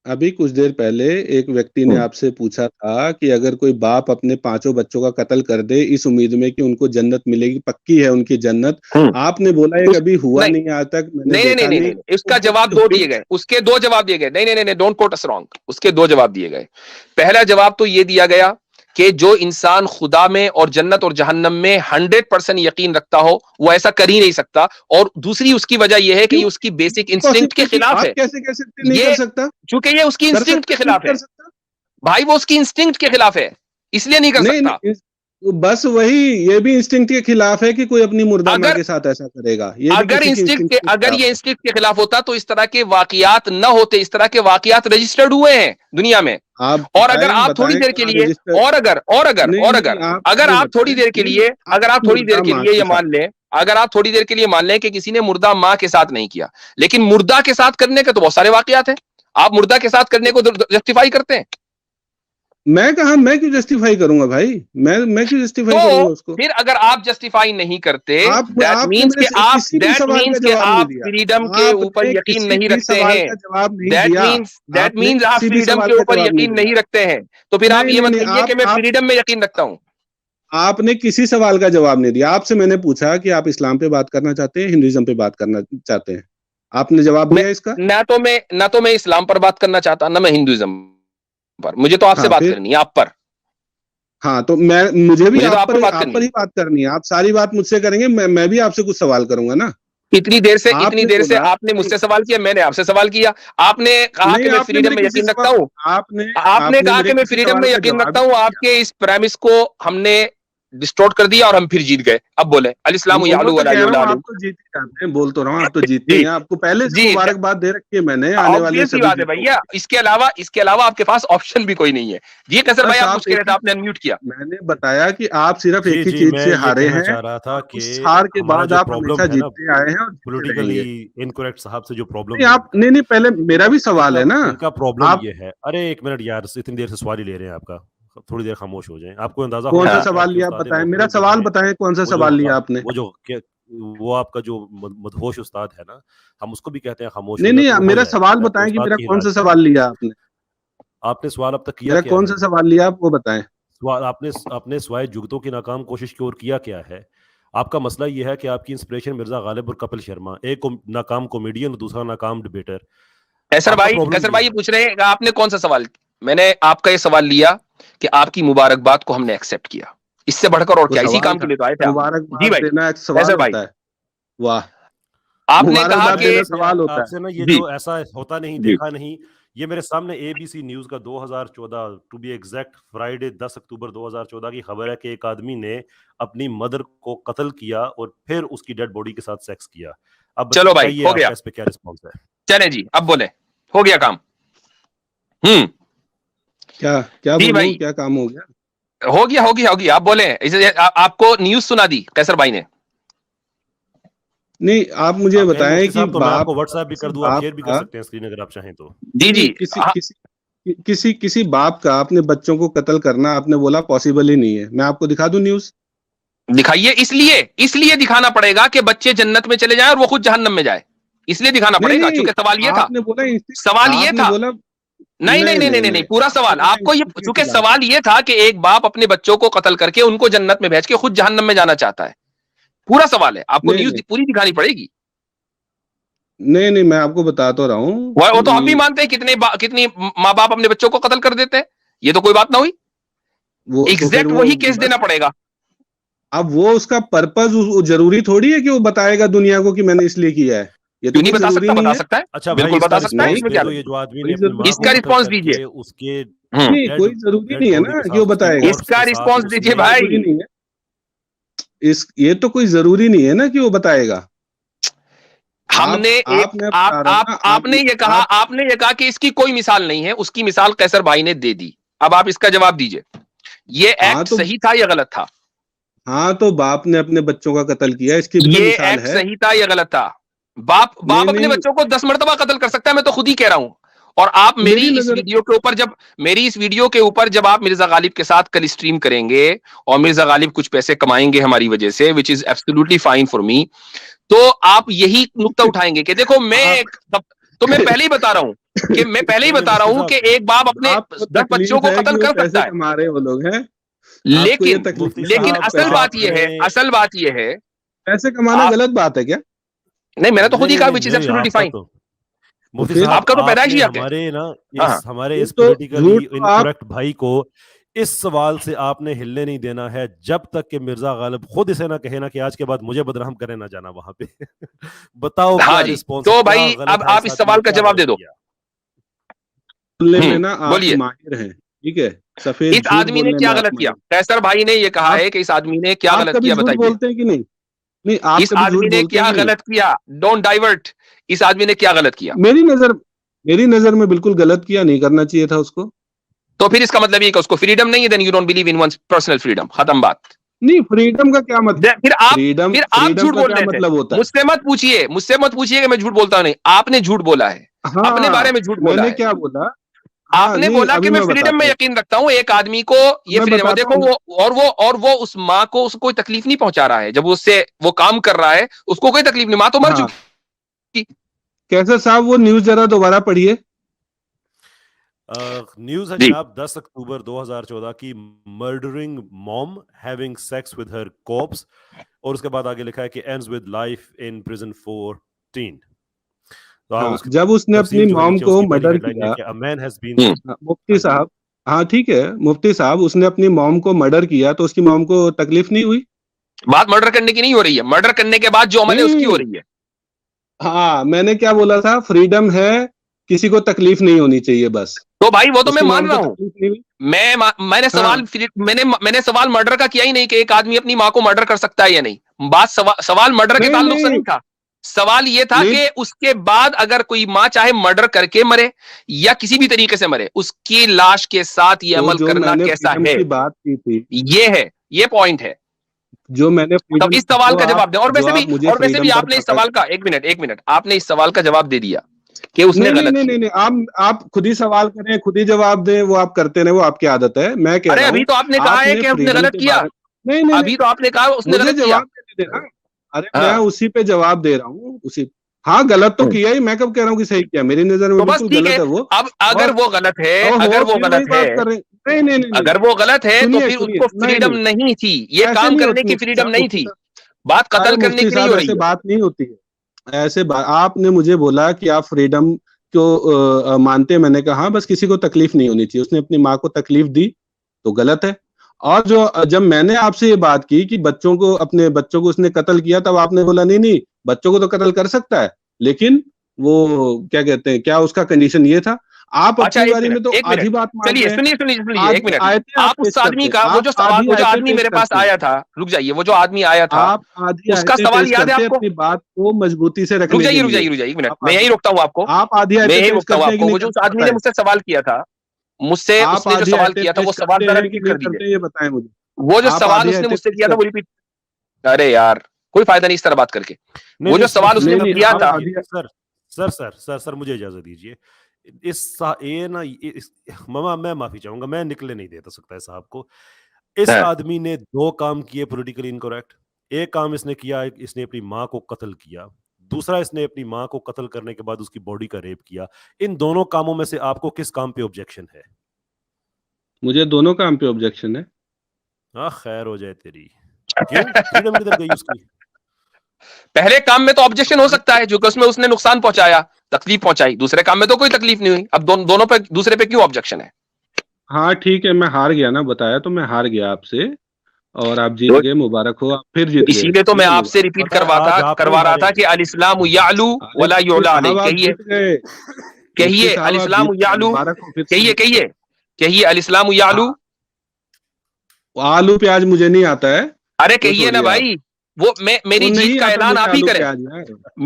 अभी कुछ देर पहले एक व्यक्ति ने आपसे पूछा था कि अगर कोई बाप अपने 5 बच्चों का कत्ल कर दे इस उम्मीद में कि उनको जन्नत मिलेगी, पक्की है उनकी जन्नत। आपने बोला ये कभी हुआ नहीं नहीं, आज तक मैंने नहीं नहीं देखा नहीं नहीं। नहीं उसका जवाब दो दिए गए, उसके दो जवाब दिए गए। नहीं नहीं नहीं, डोंट कोट अस रॉन्ग, उसके दो जवाब दिए गए। पहला जवाब तो ये दिया गया कि जो इंसान खुदा में और जन्नत और जहन्नम में 100% यकीन रखता हो, वो ऐसा कर ही नहीं सकता। और दूसरी उसकी वजह यह है कि ये क्यों उसकी बेसिक इंस्टिंक्ट के पॉसिबिलिटी खिलाफ आप है। कैसे कह सकते नहीं कर ये सकता? चूंकि ये उसकी कर इंस्टिंक्ट सकता के है, नहीं खिलाफ कर है सकता? भाई, वो उसकी इंस्टिंक्ट के खिलाफ है, इसलिए नहीं कर नहीं सकता। नहीं, बस वही, ये भी इंस्टिंक्ट के खिलाफ है कि कोई अपनी मुर्दा माँ अगर के साथ ऐसा करेगा। ये भी किसी की इंस्टिंक्ट के अगर खिलाफ ये है। इंस्टिंक्ट के खिलाफ होता तो इस तरह के वाकयात न होते। इस तरह के वाकयात रजिस्टर्ड हुए हैं दुनिया में। आप और अगर बताएं आप थोड़ी बताएं देर के कहाँ लिए, रजिस्टर। नहीं नहीं, आप अगर ये आप थोड़ी बताएं, देर के नहीं लिए, अगर आप अपनी थोड़ी देर मुर्दा के माँ लिए ये के साथ। मान लें, अगर आप थोड़ी देर के लिए मान लें कि किसी ने मुर्दा माँ के साथ नहीं किया, लेकिन मुर्दा के साथ करने के तो बहुत सारे वाकयात हैं। आप मुर्दा के साथ करने को जस्टिफाई करते हैं? मैं क्यों जस्टिफाई करूंगा भाई? मैं क्यों जस्टिफाई तो करूंगा उसको? फिर अगर आप जस्टिफाई नहीं करते, आपने मेरे से किसी भी सवाल का जवाब नहीं आप दिया। फ्रीडम के ऊपर आपने यकीन किसी नहीं भी रखते सवाल हैं। का जवाब नहीं दिया। दैट आपने मीन्स आप किसी भी फ्रीडम सवाल के का ऊपर जवाब नहीं यकीन दिया। नहीं रखते हैं। तो फिर आप नहीं ये नहीं मत नहीं, कहिए कि मैं फ्रीडम में यकीन रखता हूं। आपने किसी सवाल का जवाब नहीं दिया। आपसे मैंने पूछा कि आप इस्लाम पे बात करना चाहते हैं, हिंदुइज्म पे बात करना चाहते हैं। आपने जवाब मैं दिया इसका? ना तो मैं इस्लाम पर बात करना चाहता, ना मैं हिंदुइज्म पर। मुझे तो आपसे हाँ बात फिर। करनी है, आप पर। हाँ तो मुझे भी मुझे तो आप पर बात आप करनी पर है। ही बात करनी है। आप सारी बात मुझसे करेंगे, मैं भी आपसे कुछ सवाल करूंगा ना। इतनी आपने देर से बोला आपने कि मुझसे सवाल किया, मैंने आपसे सवाल किया। आपने कहा नहीं, कि मैं आपने फ्रीडम मेरे में किसी यकीन रखता सवाल हूं। आपने आपने आपने कहा मेरे कि मैं किसी फ्रीडम सवाल में का यकीन जवाब रखता ही हूं। नहीं दिया। आपके इस प्रेमिस को हमने डिस्टोर्ट कर दिया और हम फिर जीत गए। अब बोले अल इस्लाम बोलो यालू तो वला कह रहा हूँ, युलालू। आप तो जीत ही जाते हैं। बोल तो रहा हूँ, आप तो जीतते जी ही हैं। आपको पहले से जी, मुबारकबाद दे रखी है मैंने, आने वाले ऑब्वियस सी सभी बात है जीतों भैया। की। इसके अलावा आपके पास ऑप्शन भी कोई नहीं है। जी कैसर भाई, बस आप आप कुछ कह एक रहे थे, ही, आपने अनम्यूट किया। मैंने बताया कि आप सिर्फ एक जी ही जी, चीज मैं से ये हारे कहना हैं, चाह रहा था और कि उस हार के हमारा बाद जो आप प्रॉब्लम हमेशा है ना, जीतते आए हैं और जीतते पॉलिटिकली रहेंगे। इनकरेक्ट साहब से जो प्रॉब्लम नहीं है आप, नहीं नहीं, पहले मेरा भी सवाल इनका है ना। इनका प्रॉब्लम आप ये है। अरे एक मिनट यार, इतनी देर से सवाल ही ले रहे हैं आपका, थोड़ी देर खामोश हो जाएं। आपको अंदाजा कौन होना सा हाँ, चाहिए कि सवाल आपके लिया आप उस्ताद बताएं, मेरा मोहतरम जो सवाल हैं, बताएं, कौन सा वो जो सवाल लिया आपने? वो आपका जो मदहोश उस्ताद है ना, हम उसको भी कहते हैं खामोश हो नहीं जा नहीं, तो आप वो हो मेरा सवाल जाएगा। तो बताएं कि उस्ताद मेरा की कौन सा हिदायत सवाल करें। लिया आपने। आपने सवाल अब तक किया मेरा क्या कौन है? सा सवाल लिया आप वो बताएं। सवाल आपने आपने स्वाय जुगतों की नाकाम कोशिश की और किया क्या है? आपका मसला ये है कि आपकी इंस्पिरेशन मिर्जा गालिब और कपिल शर्मा, एक नाकाम कॉमेडियन और दूसरा नाकाम डिबेटर। आपका प्रॉब्लम कैसर ये भाई ये है। पूछ रहे हैं कि आपने कौन सा सवाल, मैंने आपका ये सवाल लिया कि आपकी मुबारकबाद को हमने एक्सेप्ट किया। इससे बढ़कर और वो क्या, इसी सवाल काम के था? लिए तो आए थे आप। जी मुबारकबाद भाई देना एक सवाल कैसर भाई, होता है? वाह। आपने कहा मुबारकबाद कि देना सवाल होता है? आपसे ना ये जी जो ऐसा होता नहीं, जी देखा नहीं, ये मेरे सामने एबीसी न्यूज का 2014 टू बी एग्जैक्ट फ्राइडे 10 अक्टूबर 2014 की खबर है कि एक आदमी ने अपनी मदर को कत्ल किया और फिर उसकी डेड बॉडी के साथ सेक्स किया। अब चलो भाई बताइए हो आपका गया, इस पे क्या रिस्पॉन्स है? चले जी अब बोले, हो गया काम। क्या क्या जी बोलूं, भाई, क्या काम हो गया? हो गया, आप बोले। इसे आपको न्यूज सुना दी कैसर भाई ने। नहीं, आप मुझे आप कहें बताएं मुफ्ती कि साहब तो मैं आपको व्हाट्सएप भी किसी कर दूं, आप बाप शेयर भी कर का, सकते हैं स्क्रीन अगर आप चाहें तो। जी नहीं, जी किसी हाँ, किसी किसी किसी बाप का अपने बच्चों को कत्ल करना आपने बोला पॉसिबल ही नहीं है। मैं आपको दिखा दूं न्यूज़? दिखाइए। इसलिए दिखाना पड़ेगा कि बच्चे जन्नत में चले जाएं और वो खुद जहन्नम में जाए। इसलिए दिखाना नहीं पड़ेगा नहीं, क्योंकि सवाल ये था, आपने बोला सवाल ये आपने था। बोला नहीं नहीं नहीं नहीं नहीं, पूरा सवाल आपने आपको ये, इंस्टीट्यूट के क्योंकि खिलाफ। सवाल ये था कि एक बाप अपने बच्चों को कत्ल करके उनको जन्नत में भेज के खुद जहन्नम में जाना चाहता है, पूरा सवाल है, आपको नहीं न्यूज नहीं पूरी दिखानी पड़ेगी। नहीं नहीं, मैं आपको बता तो रहा हूँ वो तो हम भी कि मानते हैं, कितनी माँ बाप अपने बच्चों को कत्ल कर देते हैं, ये तो कोई बात ना हुई, वो तो फिर एग्जैक्ट वो वही केस बस, देना पड़ेगा। अब वो उसका पर्पज जरूरी थोड़ी है कि वो बताएगा दुनिया को कि मैंने इसलिए किया है, ये तो क्यों नहीं कोई बता जरूरी सकता, नहीं बता है। सकता है, अच्छा भाई, बिल्कुल इसका बता सकता है, रिस्पॉन्स इसमें दे क्या दो। है? ये जो आदमी कोई ने अपनी जरूरी माँ को इसका कत्ल रिस्पॉन्स दीजिए। करके उसके नहीं, डेड कोई जरूरी डेड नहीं है बॉडी ना के कि वो साथ, उसकी बताएगा, corpse इसका के साथ रिस्पॉन्स दीजिए उसने भाई। जरूरी नहीं है ये तो कोई जरूरी नहीं है ना कि वो बताएगा। हमने एक आपने बता रहा ना, आपने ये कहा कि इसकी कोई मिसाल नहीं है, उसकी मिसाल कैसर भाई ने दे दी। अब आप इसका जवाब दीजिए, ये हाँ एक्ट तो सही था या गलत था? हाँ तो बाप ने अपने बच्चों का कत्ल किया, इसकी भी तो ये मिसाल एक्ट है। सही था या गलत था? बाप नहीं अपने नहीं, बच्चों को 10 मर्तबा कत्ल कर सकता है, मैं तो खुद ही कह रहा हूं। और आप मेरी नजर मेरी इस वीडियो के ऊपर जब आप मिर्जा गालिब के साथ कल स्ट्रीम करेंगे और मिर्जा गालिब कुछ पैसे कमाएंगे हमारी वजह से, which is absolutely fine for me, तो आप यही नुक्ता उठाएंगे कि देखो तो मैं पहले ही बता रहा हूं कि मैं पहले ही नहीं नहीं, बता रहा मुफ्ती हूं कि साहब, एक बाप अपने आपको 10 बच्चों तकलीफ को है कि कत्ल वो कर पैसे सकता है, कमा रहे हैं वो लोग हैं, आपको ये लेकिन तकलीफ मुफ्ती है लेकिन साहब, असल बात यह है, आपने असल बात यह है, पैसे कमाना आप गलत बात है क्या? नहीं, मैंने तो नहीं खुद ही नहीं कहा नहीं विच इज नहीं, एब्सोल्युटली आपका फाइन। तो तो मुफ्ती फिर साहब, आपका तो पैदाइश आपने ही हक है। हमारे ना हाँ हाँ, हमारे इस तो पॉलिटिकली झूठ तो आप इनकरेक्ट भाई को इस सवाल से आपने हिलने नहीं देना है जब तक कि मिर्जा गालिब खुद इसे ना कहे ना कि आज के बाद मुझे बदनाम करे ना जाना वहां पे। बताओ हाँ क्या जी, रिस्पॉन्स है, तो क्या भाई गलत अब है, आप इस इस आदमी ने सवाल का क्या जवाब गलत दे दो। किया? बोलने में ना आप बोलिए, माहिर हैं, ठीक है, सफेद इस झूठ आदमी ने बोलने क्या में आप गलत किया? माहिर। कैसर भाई ने ये कहा आप है कि इस आदमी ने क्या आप गलत कभी किया, झूठ बताइए। बोलते हैं कि नहीं? नहीं, आप इस कभी झूठ आदमी ने बोलते हैं क्या कि नहीं? गलत किया? Don't divert. इस आदमी ने क्या गलत किया? मेरी नजर मेरी नजर में बिल्कुल गलत किया, नहीं करना चाहिए था उसको। तो फिर इसका मतलब ये कि उसको फ्रीडम नहीं है, then you don't believe in one's personal freedom, खत्म बात। नहीं, फ्रीडम का क्या मतलब? फिर आप फ्रीडम फिर आप फ्रीडम झूठ का बोल क्या रहे थे। मतलब होता है? मुझसे मत पूछिए कि मैं झूठ बोलता हूं, नहीं, आपने झूठ बोला है, अपने बारे हाँ, में झूठ बोला मैंने है। क्या बोला? हाँ आपने नहीं, बोला कि अभी मैं मैं फ्रीडम में बताता हूँ, यकीन रखता हूं, एक आदमी को ये मैं फ्रीडम, बताता देखो हूँ ना। वो उस माँ को उसको कोई तकलीफ नहीं पहुंचा रहा है, जब उससे वो काम कर रहा है उसको कोई तकलीफ नहीं, माँ तो मर हाँ, चुकी। कैसर साहब वो न्यूज जरा दोबारा पढ़िए। न्यूज है जी, जनाब 10 अक्टूबर 2014 की, murdering mom having sex with her cops, और उसके बाद आगे लिखा है कि ends with life in prison for teen. तो आप हाँ, उसकी जब उसने अपनी तफसीर जो है मॉम नीचे को उसकी पहली मर्डर हेडलाइन है किया, कि अ मैन हैज बीन। मुफ्ती हाँ जी, साहब, हाँ ठीक है, मुफ्ती साहब, उसने अपनी मॉम को मर्डर किया तो उसकी मॉम को तकलीफ नहीं हुई? बात मर्डर करने की नहीं हो रही है, मर्डर करने के बाद जो अमल है उसकी हो नहीं, रही है। हाँ, मैंने क्या बोला था? फ्रीडम है, किसी को तकलीफ नहीं होनी चाहिए बस। तो भाई वो तो मैं उसकी मान मॉम रहा को हूं, तकलीफ नहीं हुई। मैंने हाँ मैंने सवाल मर्डर का किया ही नहीं कि एक आदमी अपनी माँ को मर्डर कर सकता है या नहीं। बात सवाल मर्डर के नहीं ताल्लुक से नहीं नहीं था। सवाल यह था नहीं, कि उसके बाद अगर कोई माँ चाहे मर्डर करके मरे या किसी भी तरीके से मरे, उसकी लाश के साथ ये तो अमल जो करना मैंने कैसा फ्रीडम है, की बात की थी, ये है, ये पॉइंट है। जो मैंने तो फ्रीडम इस सवाल जो का आप जवाब दें, जो आप मुझे और वैसे भी फ्रीडम पर आपने इस पकड़। सवाल का, एक मिनट, आपने इस सवाल का जवाब दे दिया कि उसने नहीं नहीं गलत नहीं किया। नहीं नहीं, आप खुद ही सवाल करें, खुद ही जवाब दें, वो आप करते रहे, वो आपकी आदत है। मैं कह अरे रहा अभी हूँ, तो आपने कहा है आपने कि उसने फ्रीडम गलत के किया, बारे में, नहीं नहीं नहीं, अभी तो आपने कहा उसने मुझे गलत किया। जवाब देने देना। अरे मैं हाँ, उसी पे जवाब दे रहा हूँ, उसी। हाँ, गलत तो किया ही, मैं कब कह रहा हूँ कि सही किया? मेरी नजर में तो बस बिल्कुल ठीक है। गलत है वो। अब अगर और वो गलत है, ओहो, अगर वो फिर गलत वही है, बात कर रहे हैं। नहीं नहीं नहीं नहीं, अगर वो गलत है तो सुनिए फिर सुनिए, उसको नहीं फ्रीडम नहीं, नहीं थी, ये ऐसे काम नहीं करने होती की मुफ्ती फ्रीडम साहब, नहीं मुफ्ती थी। साहब। बात अरे कत्ल करने मुफ्ती की नहीं साहब, हो रही ऐसे है। बात नहीं होती है। आपने मुझे बोला कि आप फ्रीडम को मानते हैं, मैंने कहा हाँ, बस किसी को तकलीफ नहीं होनी चाहिए। उसने अपनी माँ को तकलीफ दी तो गलत है। और जब मैंने आपसे ये बात की कि अपने बच्चों को उसने कत्ल किया, तब आपने बोला नहीं नहीं, बच्चों को तो कत्ल कर सकता है, लेकिन वो क्या कहते हैं, क्या उसका कंडीशन ये था? आप अच्छा, अपनी बारी में तो एक मिनट, आधी बात मान चलिए रहे हैं, सुनिए, एक आधी मिनट। आयतें आप आप पेश उस आदमी करते हैं, का आप आधी वो जो आयतें आदमी पेश मेरे पास करते हैं, आया था, रुक जाइए, वो जो आदमी आया था, आप आधी उसका आयतें सवाल पेश याद है करते हैं आपको? अपनी बात को मजबूती से रुक रखने के जाइए, लिए। एक मिनट, आप मैं यही आधी रोकता हूं आपको। आप आधी मैं आयतें यही पेश रोकता हूं करते हैं कि आपको। नहीं वो जो उस करते, आदमी ने बताएं। मुझसे सवाल किया था, मुझसे आप उसने जो आधी सवाल आयतें किया था, पेश वो सवाल करते जरा हैं कि रिपीट नहीं कर दीजिए। करते, ये बताएं मुझे। वो जो आप सवाल आधी उसने आयतें मुझसे पेश किया था, वो करते रिपीट। अरे यार, कोई फायदा नहीं इस तरह बात करके। नहीं वो नहीं जो सवाल उसने नहीं मुफ्ती जो साहब नहीं, किया इजाजत आप था, आधी दीजिए सर, मुझे इजाजत दीजिए। ये ना मामा, मैं माफी चाहूंगा, मैं निकले नहीं देता सकता है साहब को। इस हाँ, आदमी ने 2 काम किए पॉलिटिकली इनकरेक्ट। एक काम इसने किया, इसने अपनी माँ को कत्ल किया। दूसरा इसने अपनी माँ को कत्ल करने के बाद उसकी बॉडी का रेप किया। इन दोनों कामों में से आपको किस काम पे ऑब्जेक्शन है? मुझे दोनों काम पे ऑब्जेक्शन है। हाँ, खैर हो जाए तेरी। क्यों? फ्रीडम किधर गई उसकी? पहले काम में तो ऑब्जेक्शन हो सकता है, जो कि उसमें उसने नुकसान पहुंचाया, तकलीफ पहुंचाई। दूसरे काम में तो कोई तकलीफ नहीं हुई। अब दोनों पे, दूसरे पे क्यों ऑब्जेक्शन है? हाँ ठीक है, मैं हार गया ना, बताया तो मैं हार गया आपसे, और आप जीत गए, मुबारक हो, आप फिर जीत गए। इसीलिए तो मैं आपसे रिपीट करवा रहा था कि अल इस्लाम यालू वला युला अलैह। कहिए कहिए अल इस्लाम यालू, कहिए कहिए कहिए अल इस्लाम यालू। आलू प्याज मुझे नहीं आता है। अरे कहिए ना भाई, वो मेरी जीत का ऐलान आप ही करें,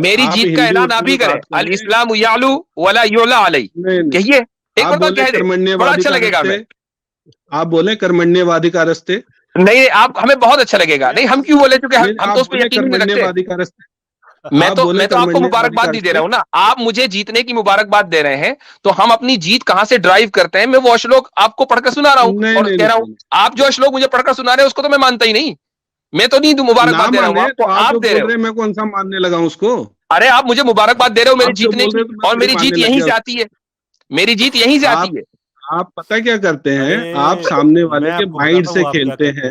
मेरी जीत का ऐलान आप ही करें। अल इस्लाम यालू वला युला अलैह, कहिए एक बार कह दे, बड़ा अच्छा लगेगा हमें। आप बोले कर्मण्यवादी का रास्ते। नहीं, आप, हमें बहुत अच्छा लगेगा। नहीं, हम क्यों बोले? क्योंकि हम तो उस पर यकीन नहीं रखते। मैं तो आपको मुबारकबाद नहीं दे रहा हूं ना, आप मुझे जीतने की मुबारकबाद दे रहे हैं, तो हम अपनी जीत कहां से ड्राइव करते हैं, मैं वो श्लोक आपको पढ़कर सुना रहा हूं और कह रहा हूं, आप जो श्लोक मुझे पढ़कर सुना रहे हैं उसको तो मैं मानता ही नहीं। मैं तो नहीं मुबारकबाद दे रहा हूं आपको, आप दे रहे हो। मैं कौन सा मानने लगा उसको? अरे आप मुझे मुबारकबाद दे रहे हो मेरी जीतने की, और मेरी जीत यहीं से आती है, मेरी जीत यहीं से आती है। आप पता क्या करते हैं, आप सामने वाले के माइंड से खेलते हैं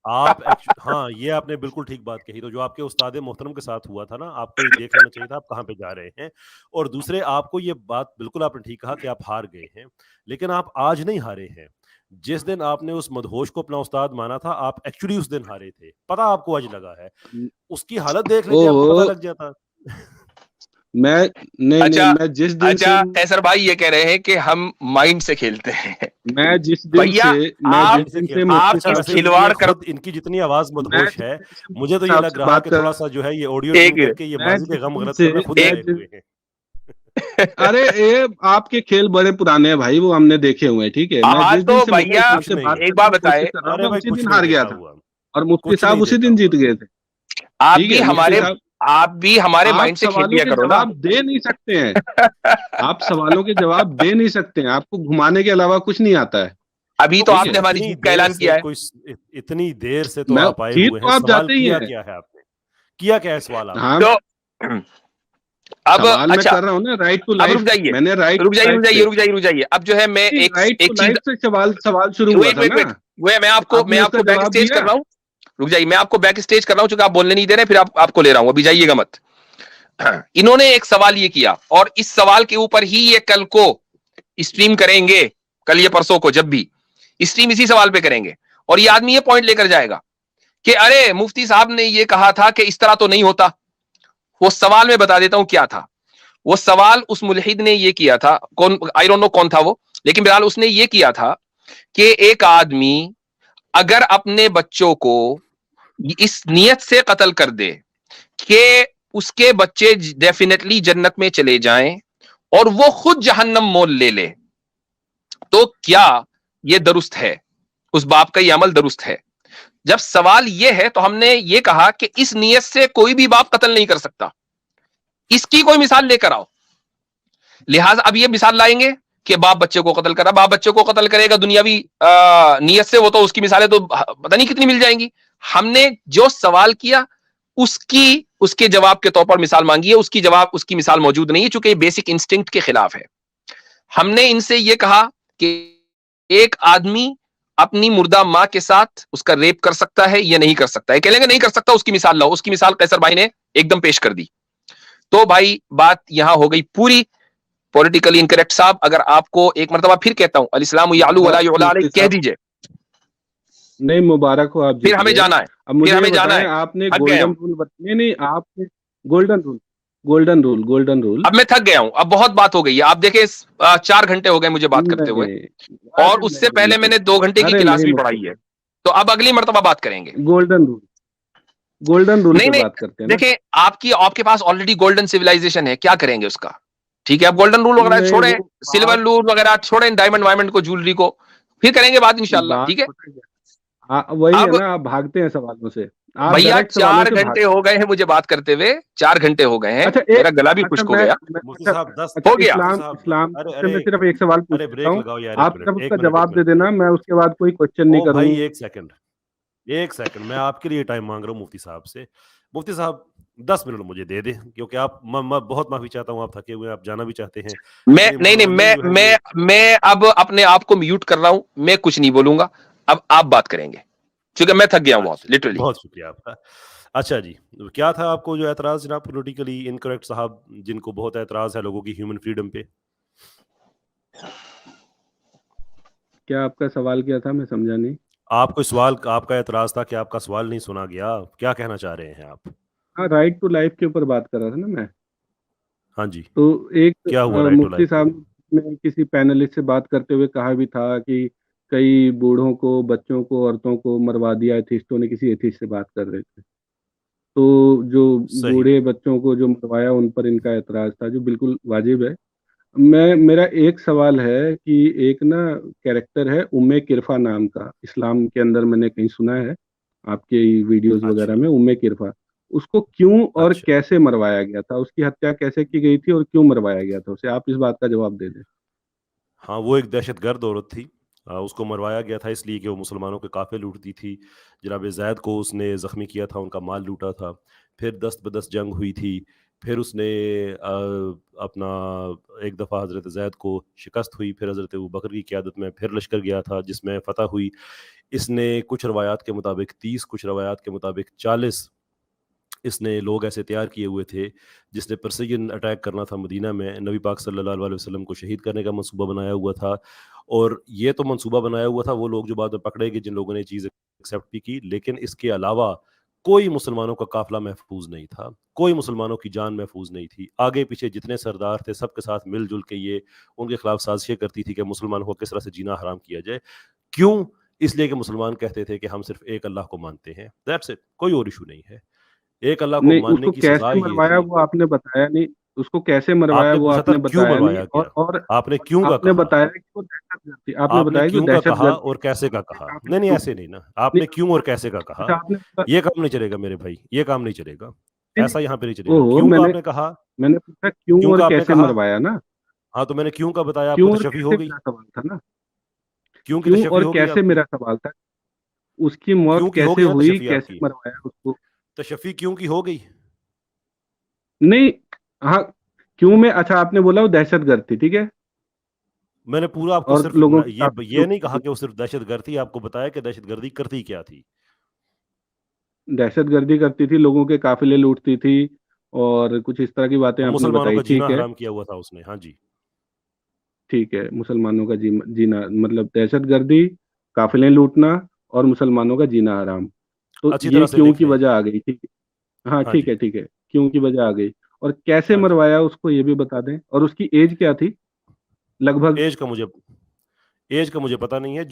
आप। हाँ, ये आपने बिल्कुल ठीक बात कही। तो जो आपके उस्ताद मोहतरम के साथ हुआ था ना, आपको ये देख लेना चाहिए था आप कहाँ पे जा रहे हैं। और दूसरे, आपको ये बात बिल्कुल आपने ठीक कहा कि आप हार गए हैं, लेकिन आप आज नहीं हारे हैं। जिस दिन आपने उस मदहोश को अपना उस्ताद माना था, आप एक्चुअली उस दिन हारे थे। पता आपको आज लगा है, उसकी हालत देख लेते आपको पता लग जाता। मैं मैं जिस दिन से कैसर भाई ये कह रहे हैं कि हम माइंड से खेलते हैं। मैं जिस दिन से आप खिलवाड़ कर, इनकी जितनी आवाज मदहोश है, मुझे तो ये लग रहा है कि थोड़ा सा जो है ये ऑडियो करके ये माजी के गम गलत करना खुद आए हुए हैं। अरे ये आपके खेल बड़े पुराने हैं भाई, वो हमने देखे हुए हैं, ठीक है। मैं जिस दिन से भैया एक बात बताए, उसी दिन हार गया था, और मुफ्ती साहब उसी दिन जीत गए थे। आप भी हमारे माइंड से खेल लिया करो ना। आप दे नहीं सकते हैं आप सवालों के जवाब दे नहीं सकते हैं, आपको घुमाने के अलावा कुछ नहीं आता है। अभी तो आपने हमारी जीत का ऐलान किया है। इतनी देर से तो आप आए हुए हैं, आप जाते ही हैं। क्या है आपने किया, क्या है सवाल? तो अब अच्छा कर रहा हूँ ना, राइट टू लाइफ। रुक जाइए, मैंने राइट रुक जाइए। अब जो है मैं एक चीज से सवाल शुरू हुआ था ना, वो मैं आपको बैक स्टेज कर रहा हूँ। रुक जाइए, मैं आपको बैक स्टेज कर रहा हूँ, क्योंकि आप बोलने नहीं दे रहे, फिर आपको ले रहा हूँ, अभी जाइएगा मत। इन्होंने एक सवाल ये किया, और इस सवाल के ऊपर ही ये कल को स्ट्रीम करेंगे, कल ये परसों को जब भी स्ट्रीम इसी सवाल पे करेंगे, और ये आदमी ये पॉइंट लेकर जाएगा कि अरे मुफ्ती साहब ने ये कहा था कि इस तरह तो नहीं होता। वो सवाल में बता देता हूं क्या था। वो सवाल उस मुल्हिद ने ये किया था, कौन, आई डोंट नो कौन था वो, लेकिन बहरहाल उसने ये किया था कि एक आदमी अगर अपने बच्चों को इस नियत से कत्ल कर दे कि उसके बच्चे डेफिनेटली जन्नत में चले जाएं, और वो खुद जहन्नम मोल ले ले, तो क्या ये दुरुस्त है? उस बाप का ये अमल दुरुस्त है? जब सवाल ये है तो हमने ये कहा कि इस नियत से कोई भी बाप कत्ल नहीं कर सकता, इसकी कोई मिसाल लेकर आओ। लिहाजा अब ये मिसाल लाएंगे कि बाप बच्चे को कत्ल करा, बाप बच्चे को कत्ल करेगा दुनियावी नियत से, वो तो उसकी मिसालें तो पता नहीं कितनी मिल जाएंगी। हमने जो सवाल किया उसके जवाब के तौर पर मिसाल मांगी है, उसकी मिसाल मौजूद नहीं है, चूंकि बेसिक इंस्टिंक्ट के खिलाफ है। हमने इनसे यह कहा कि एक आदमी अपनी मुर्दा मां के साथ उसका रेप कर सकता है या नहीं कर सकता है। कहेंगे नहीं कर सकता, उसकी मिसाल लाओ। उसकी मिसाल कैसर भाई ने एकदम पेश कर दी। तो भाई बात यहां हो गई पूरी पॉलिटिकली इनकरेक्ट। साहब अगर आपको एक मरतबा फिर कहता हूं अल इस्लाम यालू वला युला अलैह कह दीजिए। नहीं, मुबारक हो आप। फिर हमें जाना है, फिर हमें जाना है। आपने गोल्डन रूल नहीं, आपने गोल्डन रूल। अब मैं थक गया हूं, अब बहुत बात हो गई है। आप देखें 4 घंटे हो गए मुझे बात करते हुए, और उससे पहले मैंने 2 घंटे की क्लास भी पढ़ाई है। तो अब अगली मरतबा बात करेंगे गोल्डन रूल पे बात करते हैं। देखिए आपके पास ऑलरेडी गोल्डन सिविलाइजेशन है, क्या करेंगे उसका? ठीक है, अब गोल्डन रूल वगैरह छोड़ें, सिल्वर रूल वगैरह छोड़ें, डायमंड वायमंड को, ज्वेलरी को, फिर करेंगे बात इंशाल्लाह। ठीक है, वही है ना, आप भागते हैं सवालों से। भैया 4 घंटे हो गए हैं मुझे बात करते हुए, 4 घंटे हो गए हैं। अच्छा, मेरा गला भी खुश्क हो गया। हो गया इस्लाम से मैं सिर्फ एक सवाल पूछता हूँ, आप सिर्फ उसका जवाब दे देना, मैं उसके बाद कोई क्वेश्चन नहीं करूंगा। एक सेकंड, मैं आपके लिए टाइम मांग रहा हूँ मुफ्ती साहब से। मुफ्ती साहब, 10 मिनट मुझे दे दें, क्योंकि आप मैं बहुत माफी चाहता हूँ, आप थके हुए हैं, आप जाना भी चाहते हैं। मैं मेरी नहीं नहीं मनोरंजन जो है ये मैं अब अपने आप को म्यूट कर रहा हूं, मैं कुछ नहीं बोलूंगा, अब आप बात करेंगे क्योंकि मैं थक गया हूं बहुत, अच्छा, लिटरली। बहुत शुक्रिया आपका। अच्छा जी, क्या था आपको जो एतराज़ जनाब पॉलिटिकली इनकरेक्ट साहब, जिनको बहुत एतराज़ है लोगों की ह्यूमन फ्रीडम पे? क्या आपका सवाल क्या था, मैं समझा नहीं। आपको सवाल आपका एतराज़ था कि आपका सवाल नहीं सुना गया, क्या कहना चाह रहे हैं आप? हाँ, राइट टू लाइफ के ऊपर बात कर रहा था ना मैं। हाँ जी, तो एक क्या हुआ राइट टू मुफ्ती लाइफ पे? साहब ने किसी पैनलिस्ट से बात करते हुए कहा भी था कि कई बूढ़ों को, बच्चों को, औरतों को मरवा दिया एथिस्टों ने, किसी एथिस्ट से बात कर रहे थे। तो जो सही। बूढ़े बच्चों को जो मरवाया उन पर इनका एतराज था, जो बिल्कुल वाजिब है। मेरा एक सवाल है कि एक ना कैरेक्टर है उम्मे किरफा नाम का, इस्लाम के अंदर मैंने कहीं सुना है, आपके वीडियोस वगैरह अच्छा, में, उम्मे किरफा। उसको क्यों और अच्छा। कैसे मरवाया गया था, उसकी हत्या कैसे की गई थी और क्यों मरवाया गया था उसे, आप इस बात का जवाब दे दें। हाँ, वो एक दहशतगर्द औरत थी। उसको मरवाया गया था इसलिए कि वो मुसलमानों के काफ़िले लूटती थी। जनाब ज़ैद को उसने ज़ख्मी किया था, उनका माल लूटा था। फिर दस्त-बदस्त जंग हुई थी। फिर उसने अपना एक दफ़ा हज़रत ज़ैद को शिकस्त हुई, फिर हज़रत अबू बकर की क़यादत में फिर लश्कर गया था जिसमें फ़तह हुई। इसने कुछ रवायात के मुताबिक 30, कुछ रवायात के मुताबिक 40 इसने लोग ऐसे तैयार किए हुए थे, जिसने प्रिसिजन अटैक करना था मदीना में, नबी पाक सल्लल्लाहु अलैहि वसल्लम को शहीद करने का मंसूबा बनाया हुआ था। और ये तो मंसूबा बनाया हुआ था, वो लोग जो बाद में पकड़े गए, जिन लोगों ने ये चीज़ एक्सेप्ट भी की, लेकिन इसके अलावा कोई मुसलमानों का काफ़िला महफूज़ नहीं था, कोई मुसलमानों की जान महफूज़ नहीं थी। आगे-पीछे जितने सरदार थे, सबके साथ मिल-जुल के ये उनके खिलाफ साज़िशें करती थी कि मुसलमानों को किस तरह से जीना हराम किया जाए। क्यों? इसलिए कि मुसलमान कहते थे कि हम सिर्फ़ एक अल्लाह को मानते हैं, दैट्स इट, कोई और इश्यू नहीं है। एक अल्लाह को नहीं, मानने उसको की सज़ा कैसे ये मरवाया थी। वो आपने बताया नहीं। उसको कैसे मरवाया आपने वो पूछा था आपने क्यों बताया नहीं। मरवाया गया? और आपने क्यों का आपने कहा? बताया कि वो दहशतगर्द थी, आपने आपने बताया कि वो क्यों का कहा दहशतगर्द थी, और कैसे का कहा? काफिले नहीं, नहीं लूट ऐसे रही नहीं ना। थी। आपने नहीं, क्यों और कैसे का कहा? अच्छा आपने ये काम नहीं चलेगा मेरे भाई, ये काम नहीं चलेगा। नहीं, ऐसा यहाँ पे नहीं नहीं, चलेगा। ओहो, क्यों का मैंने आपने कहा? मैंने पूछा क्यों क्यों और का आपने कैसे कहा? मरवाया ना। हाँ, तो मैंने क्यों का बताया आपको, क्यों और तशफ़ी हो कैसे गई? मेरा सवाल था ना। क्यों की क्यों तशफ़्फ़ी और हो गई कैसे आपकी? मेरा सवाल था। उसकी मौत क्यों की हो कैसे गई ना हुई, तशफ़्फ़ी कैसे आपकी? मरवाया उसको। तशफ़्फ़ी क्यों की हो गई? नहीं, हाँ, क्यों में, अच्छा आपने बोला वो दहशतगर्द थी, ठीक है, मैंने पूरा आपको और सिर्फ़ लोगों न की काफिले ये नहीं लूटती कहा थी। कि वो सिर्फ़ दहशतगर्द थी, आपको बताया कि दहशतगर्दी करती क्या थी। दहशतगर्दी करती थी, लोगों के काफिले लूटती थी, और कुछ इस तरह की बातें और आपने मुसलमानों बताई, का जीना ठीक है। हराम किया हुआ था उसने। हाँ जी। ठीक है, मुसलमानों का जीना मतलब दहशतगर्दी, काफिले लूटना, और मुसलमानों का जीना हराम। तो अच्छी ये तरह से क्यों लिख की लें। वजह आ गई, ठीक है, हाँ हाँ ठीक जी, है, ठीक है, क्यों की वजह आ गई। और कैसे हाँ जी। मरवाया उसको ये भी बता दें, और उसकी एज क्या थी लगभग। ऐज का मुझे ऐज का मुझे पता नहीं है।